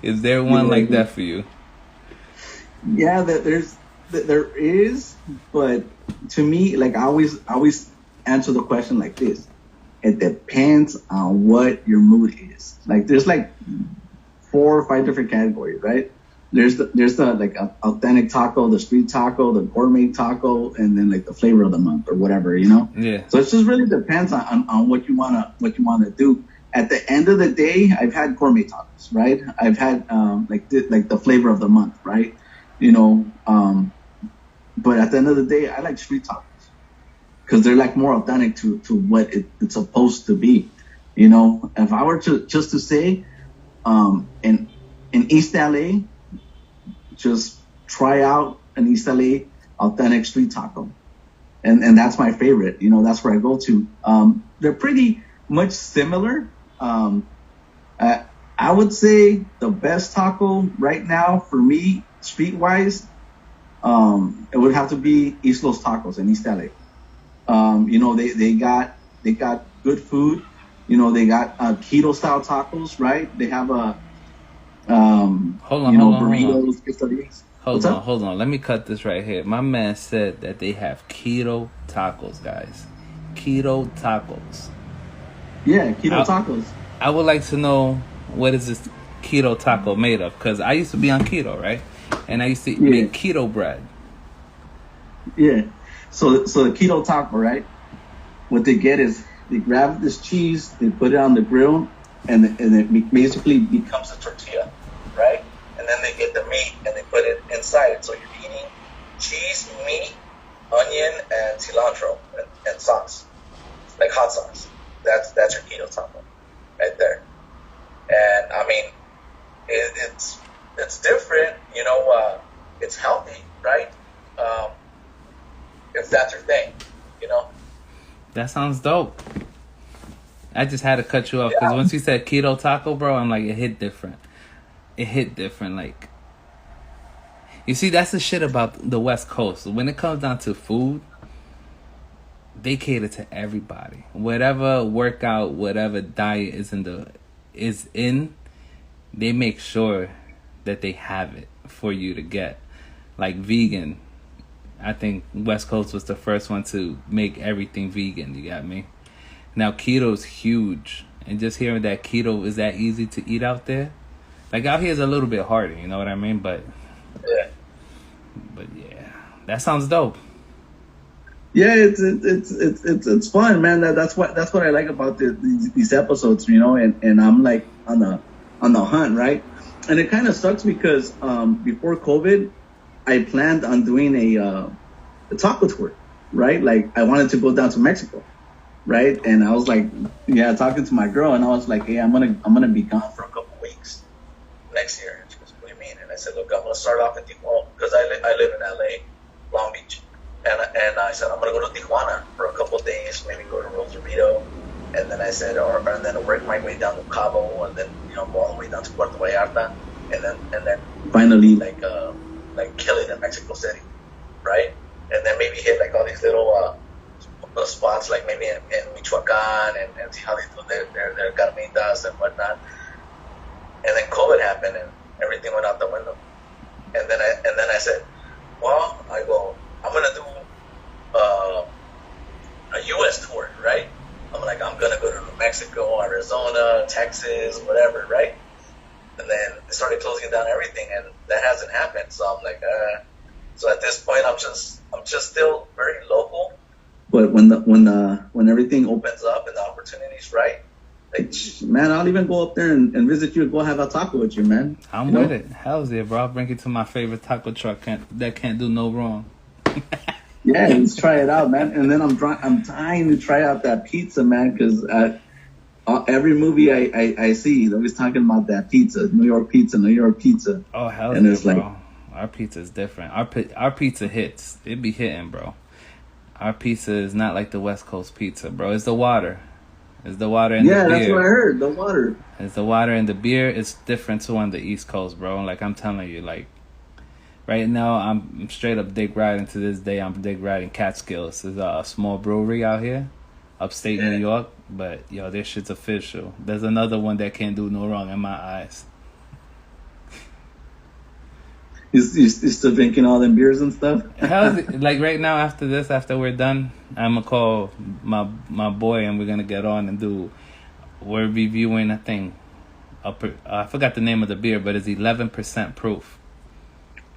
Is there one like that for you? Yeah, there is, but to me, like, I always answer the question like this: it depends on what your mood is. Like, there's like 4 or 5 different categories, right? There's the like authentic taco, the street taco, the gourmet taco, and then like the flavor of the month or whatever, you know. Yeah. So it just really depends on what you wanna do. At the end of the day, I've had gourmet tacos, right? I've had like the flavor of the month, right? You know, but at the end of the day, I like street tacos because they're like more authentic to what it's supposed to be. You know, if I were to say, in East LA, just try out an East LA authentic street taco, and that's my favorite. You know, that's where I go to. They're pretty much similar. I would say the best taco right now for me, street-wise, it would have to be East Los Tacos in East LA. You know, they got good food. You know, they got keto style tacos, right? They have burritos, quesadillas. Hold on. Let me cut this right here. My man said that they have keto tacos, guys. Keto tacos. Yeah, keto tacos. I would like to know, what is this keto taco made of? Because I used to be on keto, right? And I used to make keto bread. Yeah. So the keto taco, right? What they get is they grab this cheese, they put it on the grill, and it basically becomes a tortilla, right? And then they get the meat and they put it inside it. So you're eating cheese, meat, onion, and cilantro and sauce, like hot sauce. That's your keto taco right there. And I mean, it's different, you know. It's healthy, right? If that's your thing, you know. That sounds dope. I just had to cut you off because once you said keto taco, bro, I'm like, it hit different. Like, you see, that's the shit about the West Coast. When it comes down to food, they cater to everybody. Whatever workout, whatever diet is in, they make sure that they have it for you to get. Like vegan. I think West Coast was the first one to make everything vegan. You got me? Now keto's huge, and just hearing that keto is that easy to eat out there. Like out here is a little bit harder, you know what I mean? But Yeah. yeah, that sounds dope. Yeah, it's fun, man. That's what I like about these episodes, you know. And I'm like on the hunt, right? And it kind of sucks because before COVID, I planned on doing a taco tour, right? Like I wanted to go down to Mexico, right? And I was like, yeah, talking to my girl, and I was like, hey, I'm gonna be gone for a couple weeks next year. And she goes, what do you mean? And I said, look, I'm gonna start off in Tijuana because I live in LA, Long Beach. And I said, I'm going to go to Tijuana for a couple of days, maybe go to Rosarito. And then I said, and then work my way down to Cabo, and then, you know, go all the way down to Puerto Vallarta. And then finally, like kill it in Mexico City, right? And then maybe hit like all these little spots, like maybe in Michoacan, and see how they do their carnitas and whatnot. And then COVID happened, and everything went out the window. And then I said, well, I'm gonna do a U.S. tour, right? I'm gonna go to New Mexico, Arizona, Texas, whatever, right? And then they started closing down everything, and that hasn't happened. So I'm like, so at this point, I'm just still very local. But when everything opens up and the opportunity's right, like, man, I'll even go up there and visit you and go have a taco with you, man. I'm with it. Hell's yeah, bro. I'll bring you to my favorite taco truck that can't do no wrong. Yeah, let's try it out, man. And then I'm dying to try out that pizza, man, because every movie I see, they're always talking about that pizza, New York pizza. Oh, hell and yeah, it's bro. like, Our pizza is different. Our pizza hits. It be hitting, bro. Our pizza is not like the West Coast pizza, bro. It's the water. It's the water and the beer. Yeah, that's what I heard. The water. It's the water and the beer. It's different too on the East Coast, bro. Like I'm telling you, like right now I'm straight up dick riding to this day. I'm dick riding Catskills. It's a small brewery out here, upstate New York. But yo, this shit's official. There's another one that can't do no wrong in my eyes. You still drinking all them beers and stuff? Like right now, after we're done, I'm gonna call my boy and we're gonna get on and we're reviewing a thing. I forgot the name of the beer, but it's 11% proof.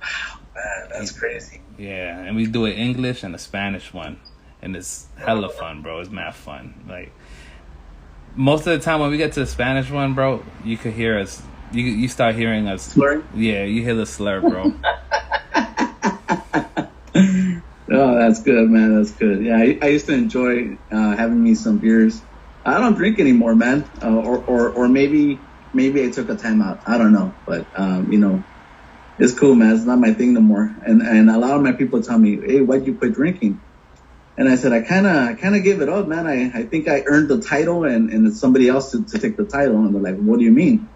Wow, man, that's crazy. Yeah, and we do an English and a Spanish one, and it's hella fun, bro. It's mad fun. Like most of the time when we get to the Spanish one, bro, you could hear us. You start hearing us slurring? Yeah, you hear the slur, bro. Oh, that's good, man. That's good. Yeah, I used to enjoy having me some beers. I don't drink anymore, man. Or maybe I took a time out. I don't know, but you know, it's cool, man. It's not my thing no more. And a lot of my people tell me, "Hey, why'd you quit drinking?" And I said, I kind of gave it up, man. I think I earned the title, and it's somebody else to take the title. And they're like, "What do you mean?"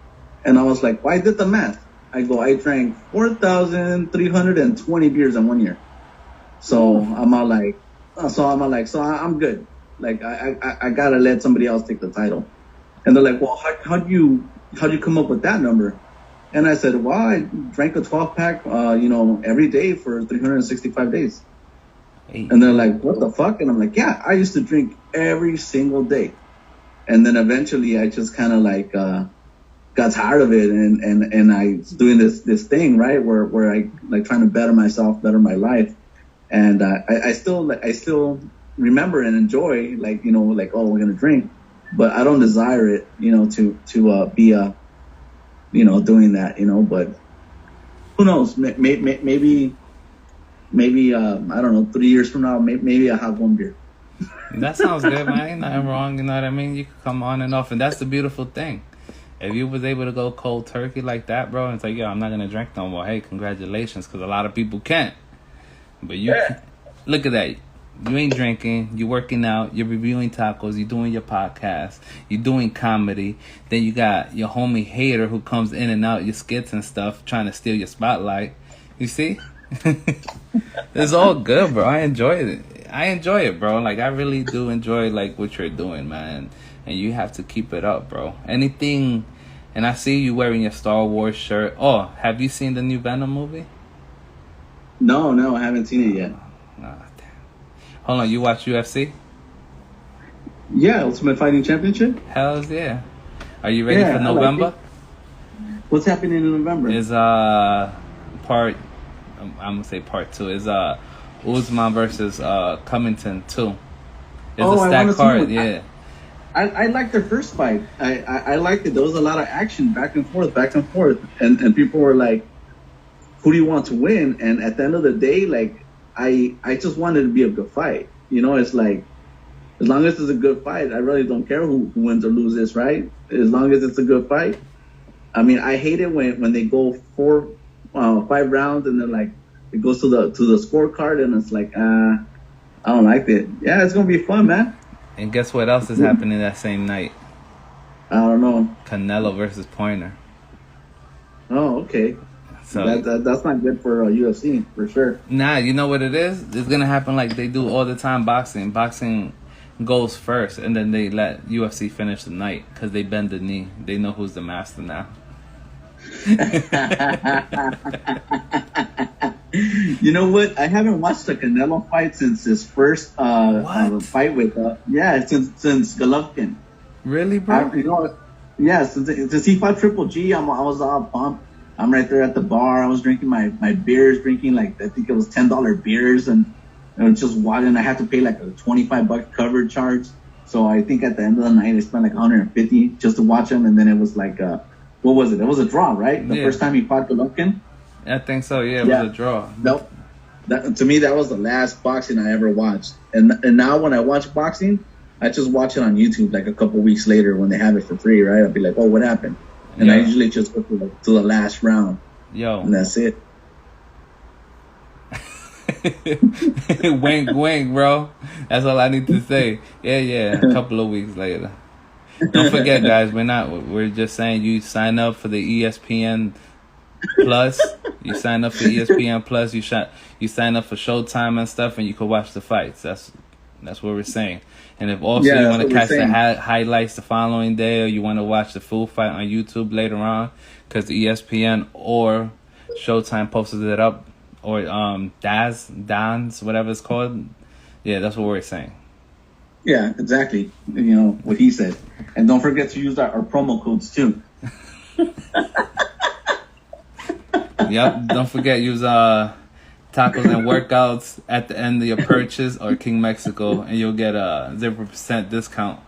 And I was like, well, I did the math. I drank 4,320 beers in 1 year. So I'm good. Like I gotta let somebody else take the title. And they're like, well, how'd you come up with that number? And I said, well, I drank a 12-pack, every day for 365 days. And they're like, what the fuck? And I'm like, yeah, I used to drink every single day. And then eventually I just kind of like, got tired of it, and I was doing this thing, right, where I like trying to better myself, better my life, and I still remember and enjoy, like, you know, like, oh, we're gonna drink, but I don't desire it, you know, to be doing that, you know. But who knows? Maybe I don't know, 3 years from now, maybe I'll have one beer. That sounds good, man. Ain't nothing wrong, you know what I mean? You can come on and off, and that's the beautiful thing. If you was able to go cold turkey like that, bro, and it's like, yo, I'm not going to drink no more. Hey, congratulations, because a lot of people can't. But you look at that. You ain't drinking. You're working out. You're reviewing tacos. You're doing your podcast. You're doing comedy. Then you got your homie Hater who comes in and out your skits and stuff trying to steal your spotlight. You see? It's all good, bro. I enjoy it, bro. Like, I really do enjoy, like, what you're doing, man. And you have to keep it up, bro. Anything, and I see you wearing your Star Wars shirt. Oh, have you seen the new Venom movie? No, I haven't seen it yet. Hold on, you watch UFC? Yeah, Ultimate Fighting Championship. Hells yeah. Are you ready Yeah, for I like November? it. What's happening in November? Is part I'm gonna say part 2 is Usman versus Covington 2. It's Oh, a I stacked wanna see card, one. yeah. I liked their first fight. I liked it. There was a lot of action, back and forth, and people were like, "Who do you want to win?" And at the end of the day, like I just wanted to be a good fight. You know, it's like as long as it's a good fight, I really don't care who wins or loses, right? As long as it's a good fight. I mean, I hate it when they go 5 rounds and then like it goes to the scorecard and it's like I don't like it. Yeah, it's gonna be fun, man. And guess what else is happening that same night? I don't know. Canelo versus Pointer. Oh, okay. So That's not good for UFC for sure. nah, you know what it is? It's gonna happen like they do all the time. Boxing goes first, and then they let UFC finish the night because they bend the knee. They know who's the master now. You know what? I haven't watched the Canelo fight since his first fight with since Golovkin. Really, bro? Since he fought Triple G, I was all pumped. I'm right there at the bar. I was drinking my beers, drinking like I think it was $10 beers, and just watching. I had to pay like a $25 cover charge. So I think at the end of the night, I spent like 150 just to watch him, and then it was like what was it? It was a draw, right? The first time he fought Golovkin. I think so. Yeah, it was a draw. No, to me that was the last boxing I ever watched. And now when I watch boxing, I just watch it on YouTube like a couple weeks later when they have it for free, right? I'll be like, oh, what happened? And I usually just go to the last round. Yo, and that's it. Wink, wink, bro. That's all I need to say. Yeah. A couple of weeks later. Don't forget, guys. We're just saying you sign up for the ESPN Plus. You sign up for ESPN Plus. You sign up for Showtime and stuff, and you can watch the fights. That's what we're saying. And if also you want to catch the highlights the following day, or you want to watch the full fight on YouTube later on, because the ESPN or Showtime posted it up, or Dan's whatever it's called. Yeah, that's what we're saying. Yeah, exactly. You know what he said. And don't forget to use our promo codes too. Yep. Don't forget, use tacos and workouts at the end of your purchase or King Mexico, and you'll get a 0% discount.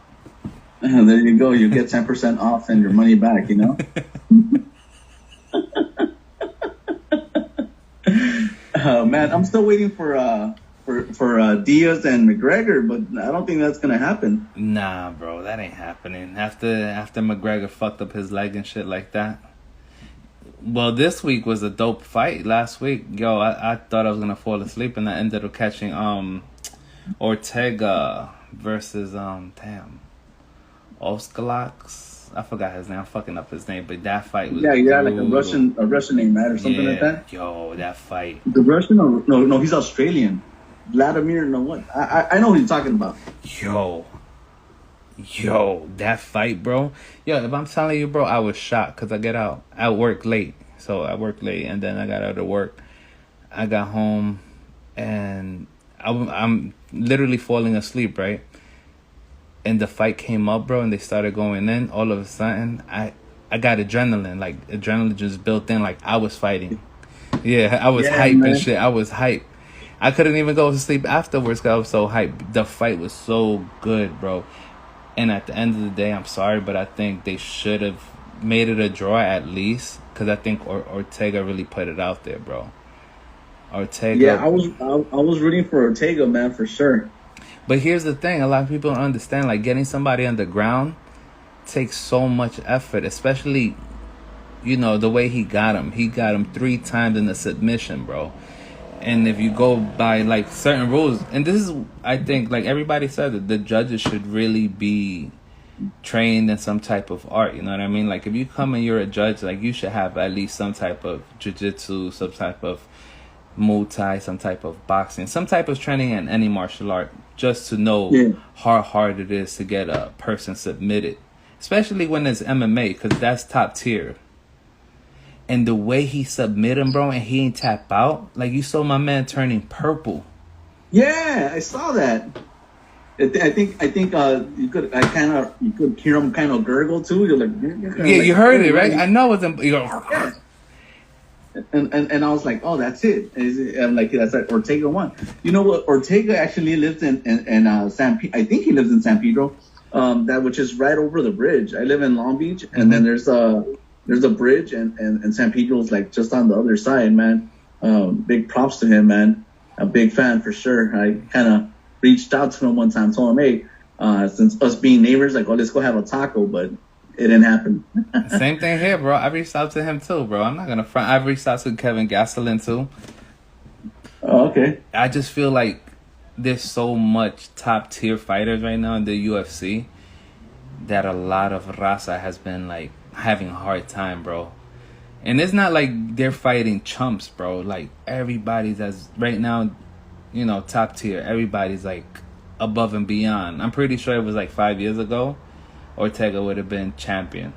There you go. You get 10% off and your money back. You know. Man, I'm still waiting for Diaz and McGregor, but I don't think that's gonna happen. Nah, bro, that ain't happening. After McGregor fucked up his leg and shit like that. Well, this week was a dope fight. Last week, yo, I thought I was gonna fall asleep, and I ended up catching Ortega versus Oskalax. I forgot his name. I'm fucking up his name, but that fight was like a Russian name, right, or something like that. Yo, that fight. The Russian? No, he's Australian. Vladimir, no what? I know what you're talking about. Yo, that fight, bro. Yo, if I'm telling you, bro, I was shocked because I work late. So I work late, and then I got out of work. I got home, and I'm literally falling asleep, right? And the fight came up, bro, and they started going in. All of a sudden, I got adrenaline. Like, adrenaline just built in. Like, I was fighting. Yeah, I was hype, man. And shit. I was hype. I couldn't even go to sleep afterwards because I was so hyped. The fight was so good, bro. And at the end of the day, I'm sorry, but I think they should have made it a draw at least, because I think Ortega really put it out there, bro. Ortega. Yeah, I was rooting for Ortega, man, for sure. But here's the thing: a lot of people don't understand. Like, getting somebody on the ground takes so much effort, especially, the way he got him. He got him 3 times in the submission, bro. And if you go by like certain rules, and this is, I think, like everybody said, that the judges should really be trained in some type of art. You know what I mean? Like, if you come and you're a judge, like, you should have at least some type of jiu-jitsu, some type of Muay Thai, some type of boxing, some type of training in any martial art, just to know how hard it is to get a person submitted, especially when it's MMA, because that's top tier. And the way he submit him, bro, and he ain't tap out, like, you saw my man turning purple. Yeah, I saw that. I think you could hear him kind of gurgle too. You're like, Yeah, like, you heard oh it, right? really? I know it's you go. Yeah. And I was like, oh, that's it. I'm like, that's like Ortega one. You know what? Ortega actually lives in I think he lives in San Pedro, that which is right over the bridge. I live in Long Beach, and then there's a bridge, and San Pedro's like just on the other side, man. Big props to him, man. A big fan for sure. I kind of reached out to him one time, told him, hey, since us being neighbors, like, oh, let's go have a taco, but it didn't happen. Same thing here, bro. I reached out to him too, bro. I'm not gonna front. I reached out to Kevin Gastelum too. Oh, okay. I just feel like there's so much top tier fighters right now in the UFC that a lot of Raza has been like having a hard time, bro. And it's not like they're fighting chumps, bro. Like everybody's as right now, you know, top tier. Everybody's like above and beyond. I'm pretty sure it was like 5 years ago, Ortega would have been champion,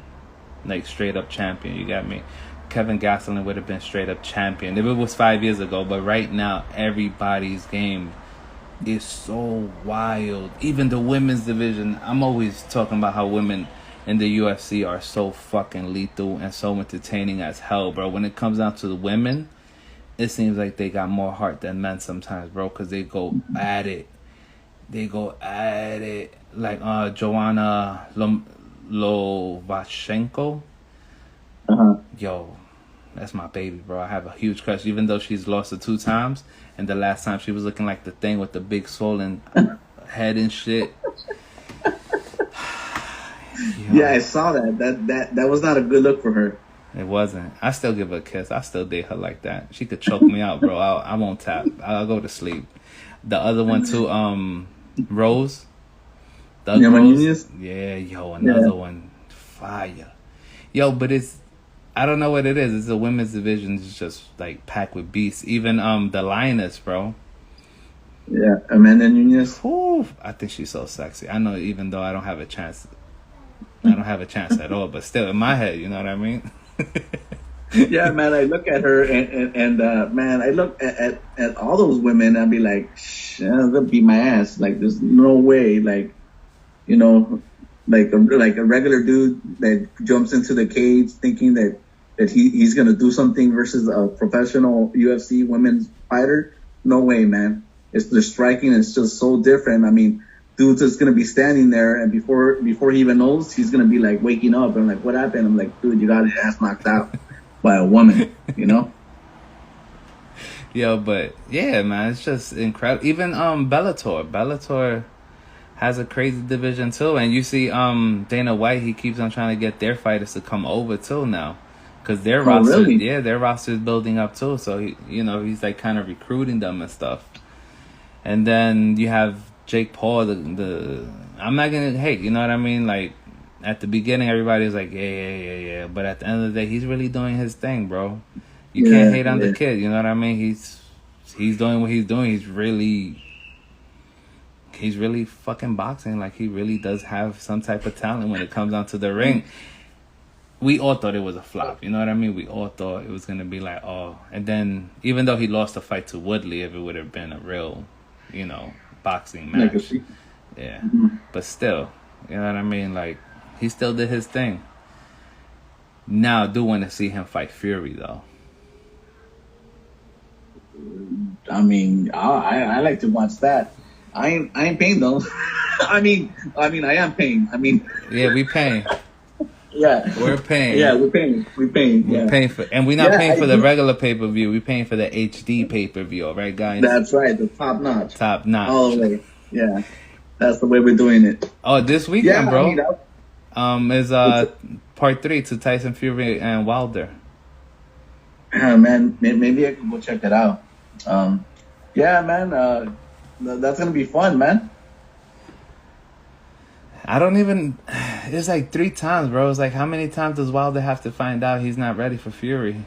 like straight up champion. You got me. Kevin Gastelum would have been straight up champion if it was 5 years ago. But right now, everybody's game is so wild. Even the women's division. I'm always talking about how women in the UFC are so fucking lethal and so entertaining as hell, bro. When it comes down to the women, it seems like they got more heart than men sometimes, bro, because they go at it. They go at it. Like Joanna Lovashenko. Uh-huh. Yo, that's my baby, bro. I have a huge crush, even though she's lost it 2 times. And the last time she was looking like the thing with the big swollen head and shit. Yeah, I saw that. That was not a good look for her. It wasn't. I still give her a kiss. I still date her like that. She could choke me out, bro. I won't tap. I'll go to sleep. The other one too, Rose. Doug Rose. Yeah, yo, another one. Fire. Yo, but it's, I don't know what it is. It's the women's division is just like packed with beasts. Even the Lioness, bro. Yeah, Amanda Nunes. Whew, I think she's so sexy. I know, even though I don't have a chance at all. But still, in my head, you know what I mean. Yeah, man. I look at her and man, I look at all those women and I'd be like, they'll beat my ass. Like, there's no way. Like, you know, like a regular dude that jumps into the cage thinking that he's gonna do something versus a professional UFC women's fighter. No way, man. It's the striking is just so different. I mean, dude's just gonna be standing there, and before he even knows, he's gonna be like waking up and like, what happened? I'm like, dude, you got your ass knocked out by a woman, you know? Yo, but yeah, man, it's just incredible. Even Bellator has a crazy division too, and you see Dana White, he keeps on trying to get their fighters to come over too now, because their roster, really? yeah, their roster is building up too. So he's like kind of recruiting them and stuff. And then you have Jake Paul, the I'm not gonna hate, you know what I mean? Like at the beginning, everybody was like, yeah. But at the end of the day, he's really doing his thing, bro. You can't hate on the kid, you know what I mean? He's doing what he's doing. He's really fucking boxing. Like, he really does have some type of talent when it comes down to the ring. We all thought it was a flop, you know what I mean? We all thought it was gonna be like, oh. And then even though he lost the fight to Woodley, if it would have been a real, boxing match. Yeah. Mm-hmm. But still, you know what I mean? Like, he still did his thing. Now I do want to see him fight Fury, though. I mean, I like to watch that. I ain't paying though. I mean, I am paying. I mean, yeah, we paying. Yeah, we're paying. Yeah, we're paying. We're paying for, and we're not paying for the regular pay-per-view. We're paying for the HD pay-per-view, all right, guys? That's right, the top notch. Top notch. All the way. Yeah, that's the way we're doing it. Oh, this weekend, bro. Is part 3 to Tyson Fury and Wilder. Man, maybe I can go check it out. Yeah, man. That's gonna be fun, man. I don't even. It's like 3 times, bro. It's like, how many times does Wilder have to find out he's not ready for Fury?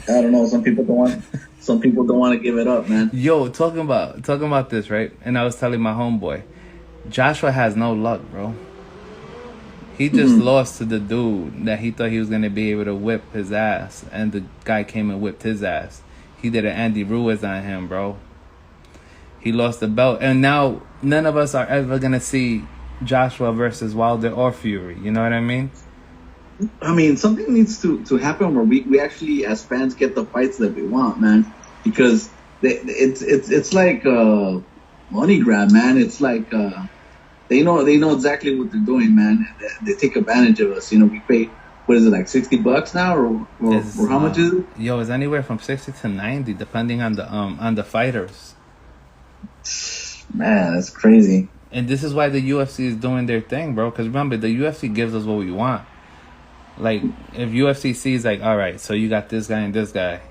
I don't know. Some people don't want. Some people don't want to give it up, man. Yo, talking about this, right? And I was telling my homeboy, Joshua has no luck, bro. He just lost to the dude that he thought he was gonna be able to whip his ass, and the guy came and whipped his ass. He did an Andy Ruiz on him, bro. He lost the belt, and now none of us are ever gonna see Joshua versus Wilder or Fury. You know what I mean? I mean, something needs to happen where we actually, as fans, get the fights that we want, man. Because it's like a money grab, man. It's like they know exactly what they're doing, man. They take advantage of us. You know, we pay, what is it, like $60 now, or how much is it? Yo, it's anywhere from 60 to 90, depending on the fighters. Man, that's crazy. And this is why the UFC is doing their thing, bro. Because remember, the UFC gives us what we want. Like, if UFC sees, like, all right, so you got this guy and this guy.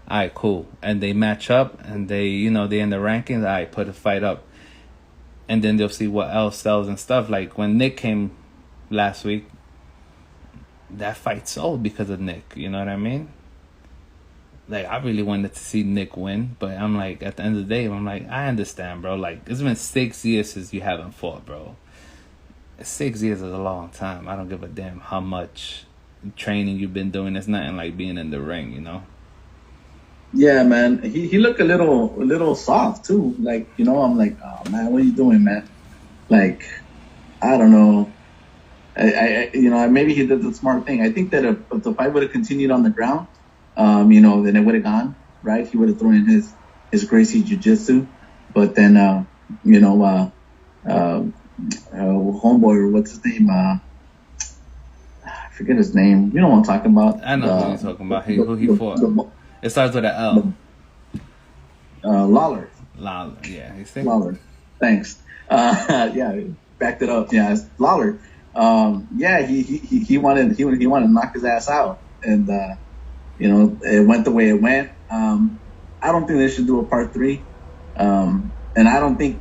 All right, cool. And they match up, and they in the rankings. All right, put a fight up. And then they'll see what else sells and stuff. Like, when Nick came last week, that fight sold because of Nick. You know what I mean? Like, I really wanted to see Nick win. But I'm like, at the end of the day, I'm like, I understand, bro. Like, it's been 6 years since you haven't fought, bro. 6 years is a long time. I don't give a damn how much training you've been doing. It's nothing like being in the ring, you know? Yeah, man. He looked a little soft too. Like, you know, I'm like, oh man, what are you doing, man? Like, I don't know. I maybe he did the smart thing. I think that if the fight would have continued on the ground, then it would have gone, right? He would have thrown in his Gracie Jiu-Jitsu. But then, homeboy, or what's his name? I forget his name. You know what I'm talking about? I know who you're talking about. Who he fought. It starts with an L. Lawler. Lawler, yeah. You see? Lawler. Thanks. Yeah, backed it up. Yeah, it's Lawler. He wanted to knock his ass out, and it went the way it went. I don't think they should do a part 3, and I don't think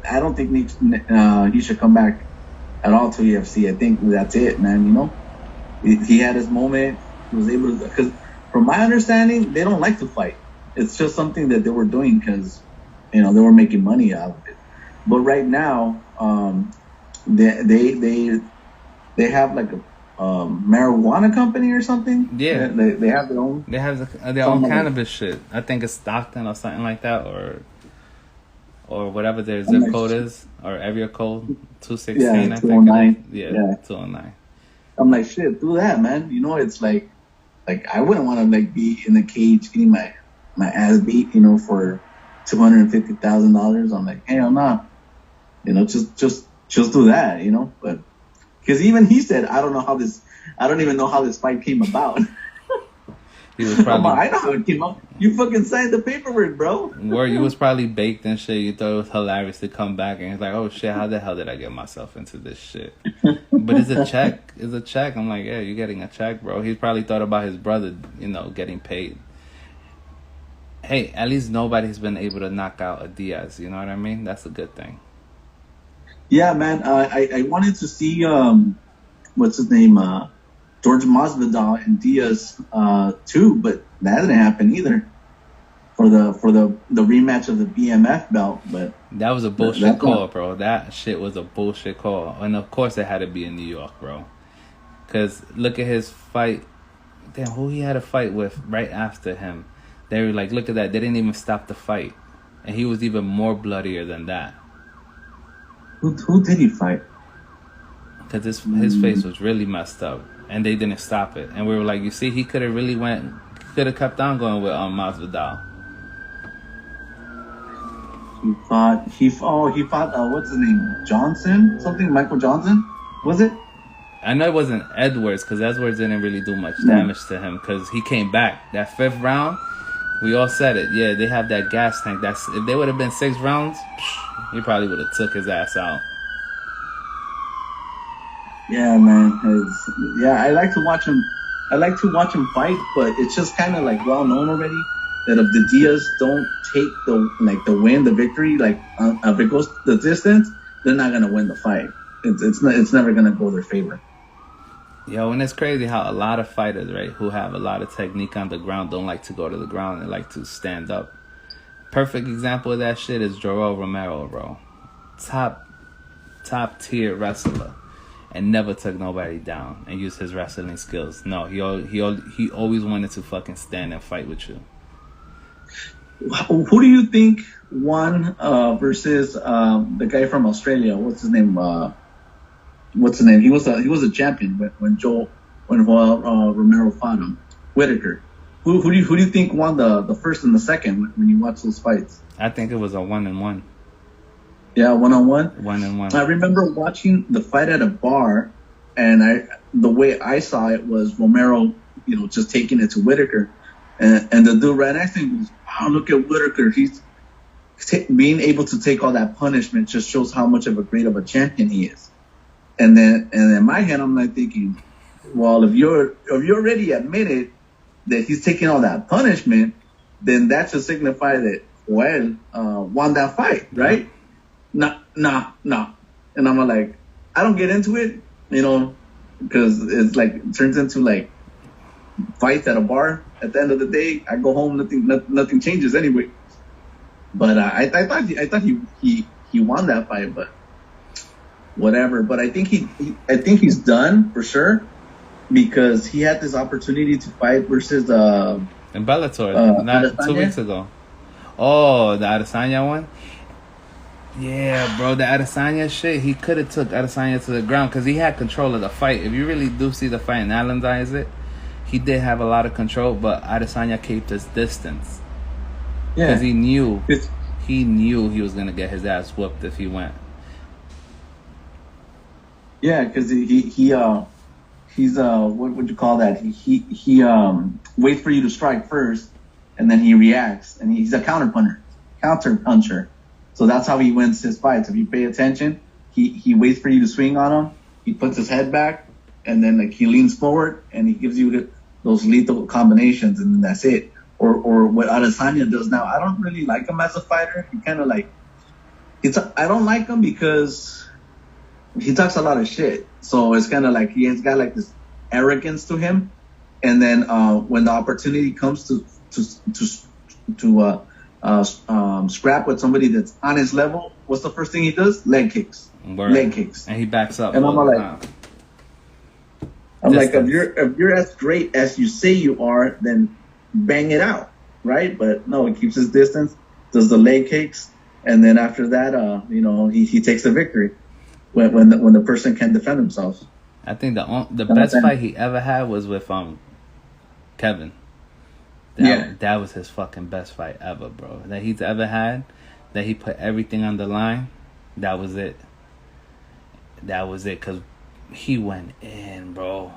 he should come back at all to UFC. I think that's it, man. You know, he had his moment. He was able to, because from my understanding, they don't like to fight. It's just something that they were doing because they were making money out of it. But right now, they have like a marijuana company or something. Yeah, they have their own. They have their own cannabis shit. I think it's Stockton or something like that, or whatever their zip code is, or area code 216. Yeah, I think 209. Yeah, 209. I'm like, shit, do that, man. You know, it's like I wouldn't want to like be in the cage getting my ass beat, for $250,000. I'm like, hell nah. Just do that, But because even he said, I don't even know how this fight came about. He was probably. I know how it came up. You fucking signed the paperwork, bro. Where you was probably baked and shit. You thought it was hilarious to come back and he's like, oh shit, how the hell did I get myself into this shit? But it's a check. It's a check. I'm like, yeah, you're getting a check, bro. He probably thought about his brother, getting paid. Hey, at least nobody's been able to knock out a Diaz. You know what I mean? That's a good thing. Yeah, man. I wanted to see what's his name, George Masvidal and Diaz too, but that didn't happen either for the rematch of the BMF belt. But that was a bullshit call, bro. That shit was a bullshit call, and of course it had to be in New York, bro. Cause look at his fight. Damn, who he had a fight with right after him. They were like, look at that. They didn't even stop the fight, and he was even more bloodier than that. Who did he fight? Because his face was really messed up, and they didn't stop it. And we were like, you see, he could have kept on going with Masvidal. He fought what's his name? Johnson? Something? Michael Johnson? Was it? I know it wasn't Edwards, because Edwards didn't really do much damage to him, because he came back. That 5th round, we all said it. Yeah, they have that gas tank. If they would have been 6 rounds, he probably would have took his ass out. Yeah, man. I like to watch him. I like to watch him fight, but it's just kind of like well known already that if the Diaz don't take the win, the victory, if it goes the distance, they're not gonna win the fight. It's never gonna go their favor. Yo, and it's crazy how a lot of fighters, right, who have a lot of technique on the ground don't like to go to the ground and like to stand up. Perfect example of that shit is Joel Romero, bro. Top tier wrestler, and never took nobody down and used his wrestling skills. No, he always wanted to fucking stand and fight with you. Who do you think won versus the guy from Australia? What's his name? He was a champion when Romero fought him. Whitaker. Who do you think won the first and the second when you watch those fights? I think it was a 1-1. Yeah, 1-on-1. 1-1. I remember watching the fight at a bar, and the way I saw it was Romero, just taking it to Whitaker, and the dude right next to him goes, "Wow, look at Whitaker. He's being able to take all that punishment. Just shows how much of a great of a champion he is." And then in my head, I'm like thinking, well, if you already admitted that he's taking all that punishment, then that should signify that Joel won that fight, right? Nah. And I'm like, I don't get into it, because it's like, it turns into like fights at a bar. At the end of the day, I go home, nothing changes anyway. But I thought he won that fight, but whatever. But I think he's done for sure, because he had this opportunity to fight versus in Bellator, not 2 weeks ago. Oh, the Adesanya one? Yeah, bro, the Adesanya shit, he could have took Adesanya to the ground because he had control of the fight. If you really do see the fight and analyze it, he did have a lot of control, but Adesanya kept his distance. Yeah. Because he knew he was going to get his ass whooped if he went. Yeah, because he's what would you call that? He waits for you to strike first, and then he reacts, and he's a counter puncher. So that's how he wins his fights. If you pay attention, he waits for you to swing on him. He puts his head back, and then he leans forward, and he gives you those lethal combinations, and then that's it. Or what Adesanya does now. I don't really like him as a fighter. He kind of I don't like him because he talks a lot of shit. So it's kind of like he has got like this arrogance to him. And then when the opportunity comes to scrap with somebody that's on his level, what's the first thing he does? Leg kicks. Leg kicks. And he backs up. And I'm like, if you're as great as you say you are, then bang it out, right? But no, he keeps his distance, does the leg kicks, and then after that, he takes the victory when the person can defend himself. I think the best fight he ever had was with Kevin. That was his fucking best fight ever, bro. That he's ever had. That he put everything on the line. That was it. Because he went in, bro.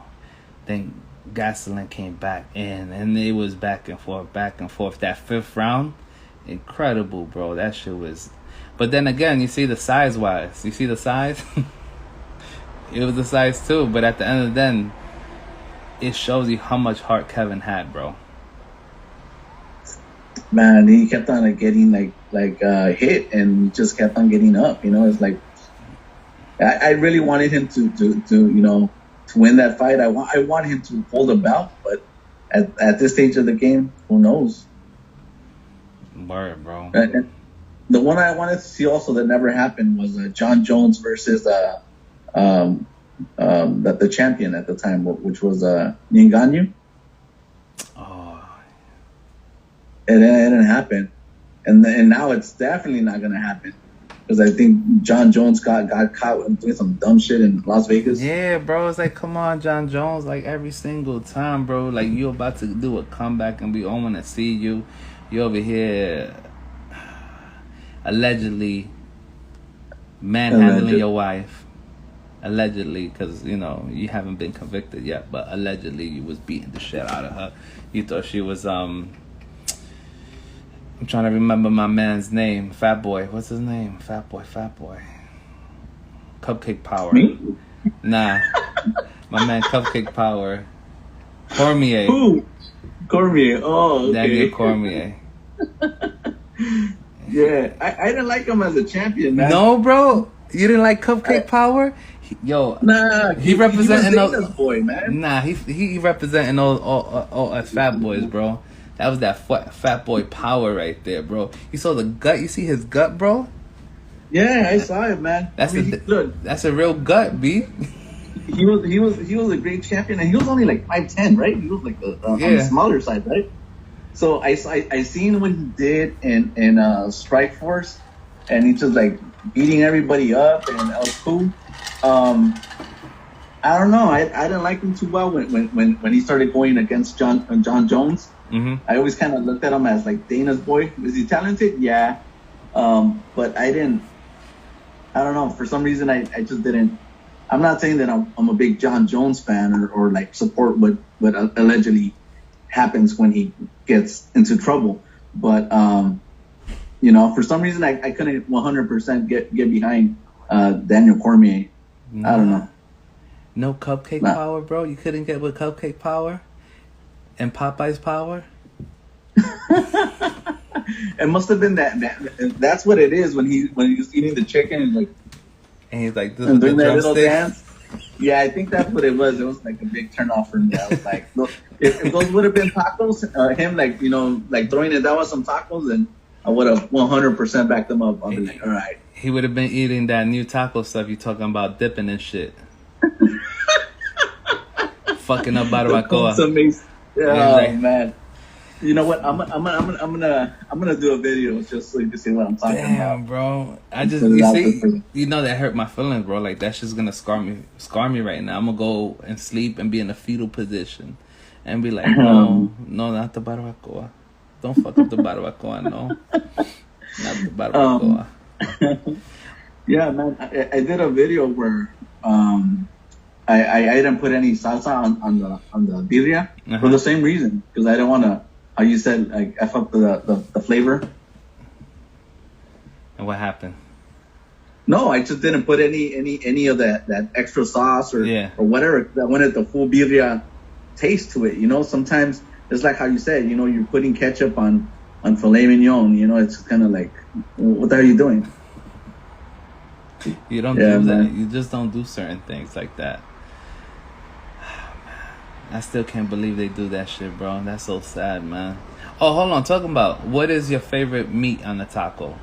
Then Gasolin came back in, and it was back and forth. That fifth round, incredible, bro. That shit was. But then again, you see the size-wise. You see the size? It was the size too. But at the end of the day, it shows you how much heart Kevin had, bro. Man, he kept on getting hit and just kept on getting up. It's like I really wanted him to win that fight. I want him to hold a belt, but at this stage of the game, who knows? Word, bro. And the one I wanted to see also that never happened was John Jones versus the champion at the time, which was Ngannou. It didn't happen, and now it's definitely not gonna happen because I think John Jones got caught doing some dumb shit in Las Vegas. Yeah, bro, it's like, come on, John Jones, like every single time, bro, like you about to do a comeback and we all want to see you. You over here allegedly manhandling your wife, allegedly, because you haven't been convicted yet, but allegedly you was beating the shit out of her. You thought she was I'm trying to remember my man's name. Fat Boy. What's his name? Fat Boy. Cupcake Power. Me? Nah. My man Cupcake Power. Cormier. Who? Cormier. Oh, okay. Daniel Cormier. Yeah. I didn't like him as a champion, man. No, bro? You didn't like Cupcake Power? Nah. He representing those boy, man. Nah, he representing all us fat boys, bro. That was that fat boy power right there, bro. You saw the gut. You see his gut, bro? Yeah, I saw it, man. That's a real gut, B. He was a great champion, and he was only like 5'10", right? He was like on the smaller side, right? So I seen what he did in Strike Force, and he just like beating everybody up, and that was cool. I don't know. I didn't like him too well when he started going against John Jones. Mm-hmm. I always kind of looked at him as like Dana's boy. Is he talented? Yeah. But I didn't. I don't know. For some reason, I just didn't. I'm not saying that I'm a big John Jones fan or like support what allegedly happens when he gets into trouble. But for some reason I couldn't 100% get behind Daniel Cormier. Nah. I don't know. No cupcake power, bro. You couldn't get with cupcake power and Popeye's power. It must have been that's what it is when he was eating the chicken and he's like this and is the doing that little drumstick. dance. Yeah, I think that's what it was. It was like a big turn off for me. I was like, look, if those would have been tacos, him like throwing it down with some tacos, then I would have 100% backed them up. I'll be like, all right. He would have been eating that new taco stuff you talking about, dipping and shit. Fucking up barbacoa. Oh man. You know what? I'm gonna do a video just so you can see what I'm talking about. Damn, bro. You know that hurt my feelings, bro. Like that shit's gonna scar me right now. I'm gonna go and sleep and be in a fetal position and be like, no, not the barbacoa. Don't fuck up the barbacoa, no. Not the barbacoa. Yeah, man. I did a video where I didn't put any salsa on the birria for the same reason, because I didn't want to, how you said, like F up the flavor. And what happened? No, I just didn't put any of that extra sauce or whatever that wanted the full birria taste to it. Sometimes it's like how you said, you're putting ketchup on filet mignon. It's kind of like, what the hell are you doing? You don't do that. You just don't do certain things like that. I still can't believe they do that shit, bro. That's so sad, man. Oh, hold on. Talking about what is your favorite meat on the taco?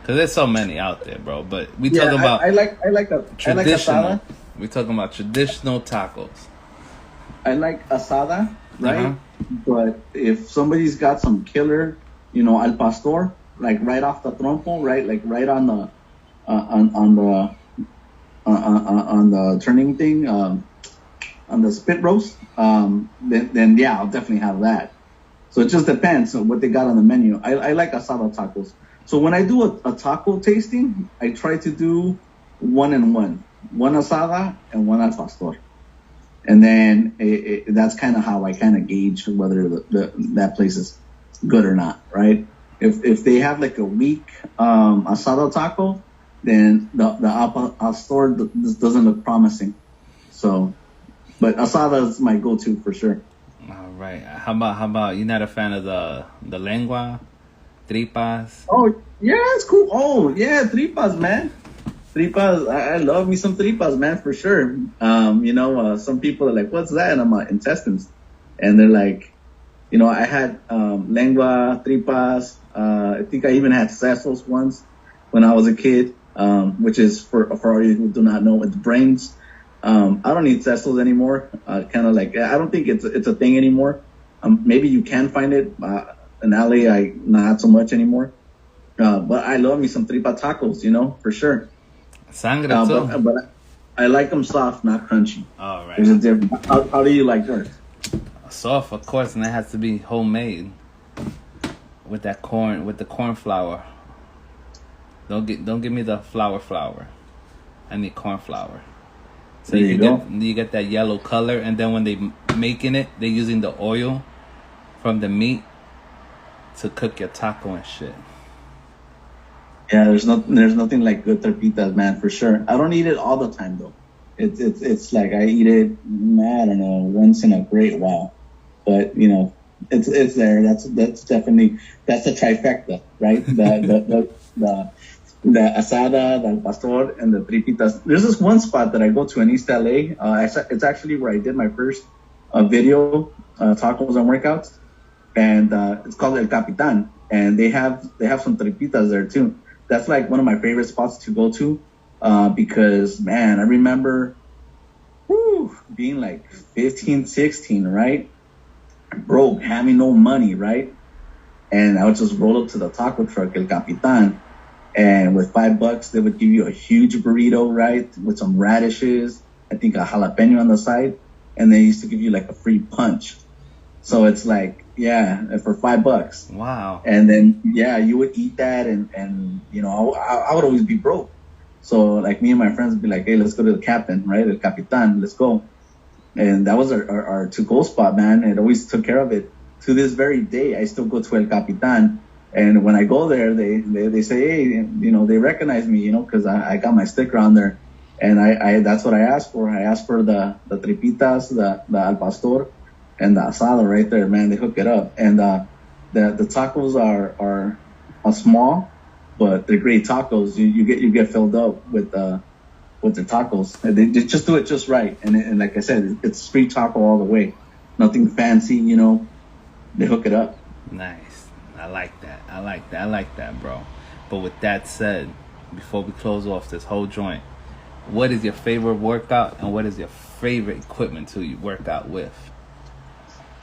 Because there's so many out there, bro. But we talking about I like asada. We talking about traditional tacos. I like asada, right? But if somebody's got some killer, al pastor, like right off the trompo, right, like right on the on the turning thing, on the spit roast, then yeah, I'll definitely have that. So it just depends on what they got on the menu. I like asada tacos. So when I do a taco tasting, I try to do one asada and one al pastor, and then that's kind of how I kind of gauge whether that place is good or not, right? If they have like a weak asada taco, then the al pastor doesn't look promising. So, but asada is my go-to for sure. All right. How about you're not a fan of the lengua, tripas? Oh yeah, it's cool. Oh yeah, tripas, man. Tripas. I love me some tripas, man, for sure. Some people are like, "What's that?" And I'm like, "Intestines," and they're like, I had lengua, tripas. I think I even had sesos once when I was a kid, which is for all you who do not know, it's brains. I don't eat sesos anymore. Kind of like, I don't think it's a thing anymore. Maybe you can find it in LA. Not so much anymore. But I love me some tripa tacos, for sure. Sangre too. But I like them soft, not crunchy. All right. There's a difference. How do you like yours? Soft, of course, and it has to be homemade with the corn flour. Don't give me the flour. I need corn flour. So you get that yellow color, and then when they making it, they're using the oil from the meat to cook your taco and shit. Yeah, there's nothing like good tortitas, man, for sure. I don't eat it all the time though. It's like I eat it, I don't know, once in a great while. But it's there. That's definitely the trifecta, right? The asada, the al pastor, and the tripitas. There's this one spot that I go to in East LA. It's actually where I did my first video, tacos and workouts, and it's called El Capitan, and they have some tripitas there too. That's like one of my favorite spots to go to, because man, I remember, being like 15, 16, right? Broke, having no money, right? and I would just roll up to the taco truck, El Capitan, and with $5, they would give you a huge burrito, right, with some radishes, I think a jalapeno on the side, and they used to give you like a free punch. So it's like, yeah, for $5. Wow. And then, yeah, you would eat that, and you know, I would always be broke. So like me and my friends would be like, hey, let's go to the captain, right, El Capitan, let's go. And that was our to-go spot, man. It always took care of it. To this very day, I still go to El Capitan. And when I go there, they say, hey, you know, they recognize me, you know, because I got my sticker on there. And I that's what I asked for. I asked for the tripitas, the al pastor, and the asado right there, man. They hook it up. And the tacos are small, but they're great tacos. You get filled up with the tacos. And they just do it just right. And like I said, it's street taco all the way. Nothing fancy, you know. They hook it up. Nice. I like that, bro. But with that said, before we close off this whole joint, what is your favorite workout and what is your favorite equipment to work out with?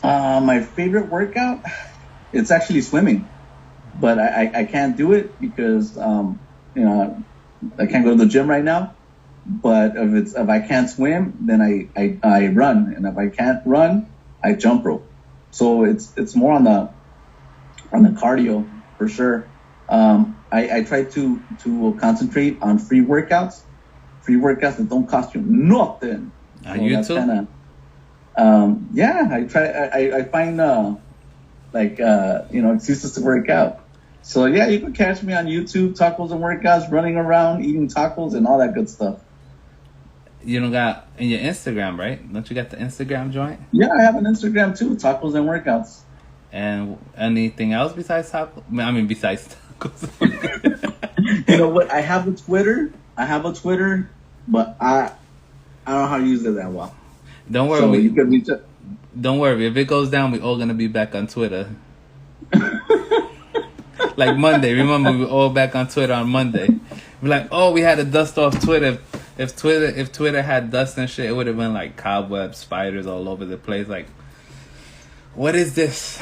My favorite workout, it's actually swimming, but I can't do it because you know, I can't go to the gym right now. But if I can't swim, then I run, and if I can't run, I jump rope. So it's more on the cardio for sure. I try to concentrate on free workouts that don't cost you nothing. On YouTube? Yeah, I find you know, excuses to work out. So yeah, you can catch me on YouTube, tacos and workouts, running around, eating tacos and all that good stuff. You don't got in your Instagram, right? Don't you got the Instagram joint? Yeah, I have an Instagram too, tacos and workouts. And anything else besides tacos? I mean, besides tacos. You know what? I have a Twitter, but I don't know how to use it that well. Don't worry. So you can reach out. Don't worry. If it goes down, we all gonna be back on Twitter. Like Monday. Remember, we were all back on Twitter on Monday. We're like, oh, we had to dust off Twitter. If Twitter had dust and shit, it would have been like cobwebs, spiders all over the place. Like, what is this?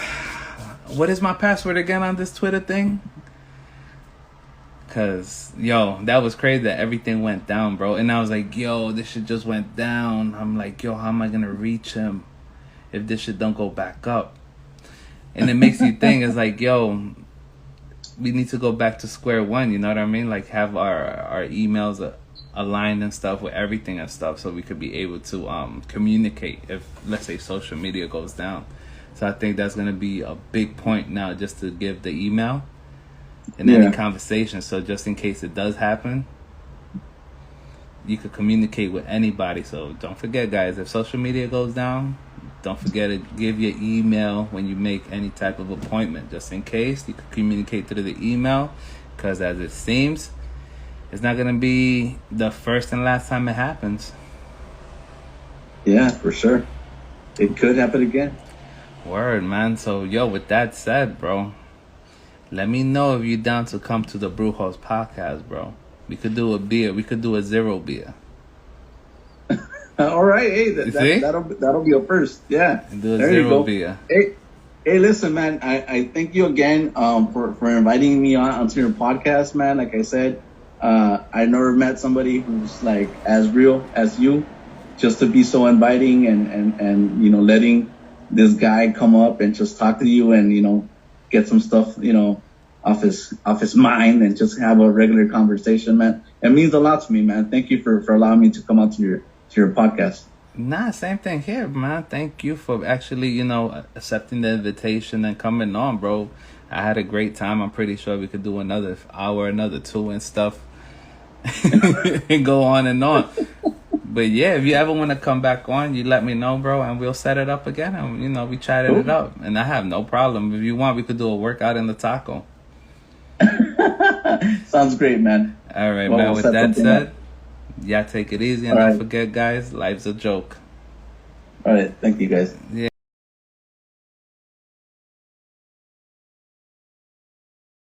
What is my password again on this Twitter thing? Cause yo, that was crazy that everything went down, bro. And I was like, yo, this shit just went down. I'm like, yo, how am I gonna reach him if this shit don't go back up? And it makes you think, it's like, yo, we need to go back to square one. You know what I mean? Like have our emails aligned and stuff with everything and stuff, so we could be able to communicate if, let's say, social media goes down. So I think that's gonna be a big point now, just to give the email in any conversation. So just in case it does happen, you could communicate with anybody. So don't forget, guys, if social media goes down, don't forget to give your email when you make any type of appointment, just in case you could communicate through the email, because as it seems, it's not going to be the first and last time it happens. Yeah, for sure. It could happen again. Word, man. So, yo, with that said, bro, let me know if you're down to come to the Brew House podcast, bro. We could do a beer. We could do a zero beer. All right. Hey, that'll be a first. Yeah. Do a zero beer. Hey, listen, man. I thank you again for inviting me onto your podcast, man. Like I said, I never met somebody who's like as real as you, just to be so inviting and you know, letting this guy come up and just talk to you and, you know, get some stuff, you know, off his mind and just have a regular conversation, man. It means a lot to me, man. Thank you for allowing me to come out to your podcast. Nah, same thing here, man. Thank you for actually, you know, accepting the invitation and coming on, bro. I had a great time. I'm pretty sure we could do another hour, another 2 and stuff. And go on and on. But yeah, if you ever want to come back on, you let me know, bro, and we'll set it up again. And, you know, we chatted it up. And I have no problem. If you want, we could do a workout in the taco. Sounds great, man. All right, well, man. With that said, y'all take it easy. And don't forget, guys, life's a joke. All right. Thank you, guys. Yeah.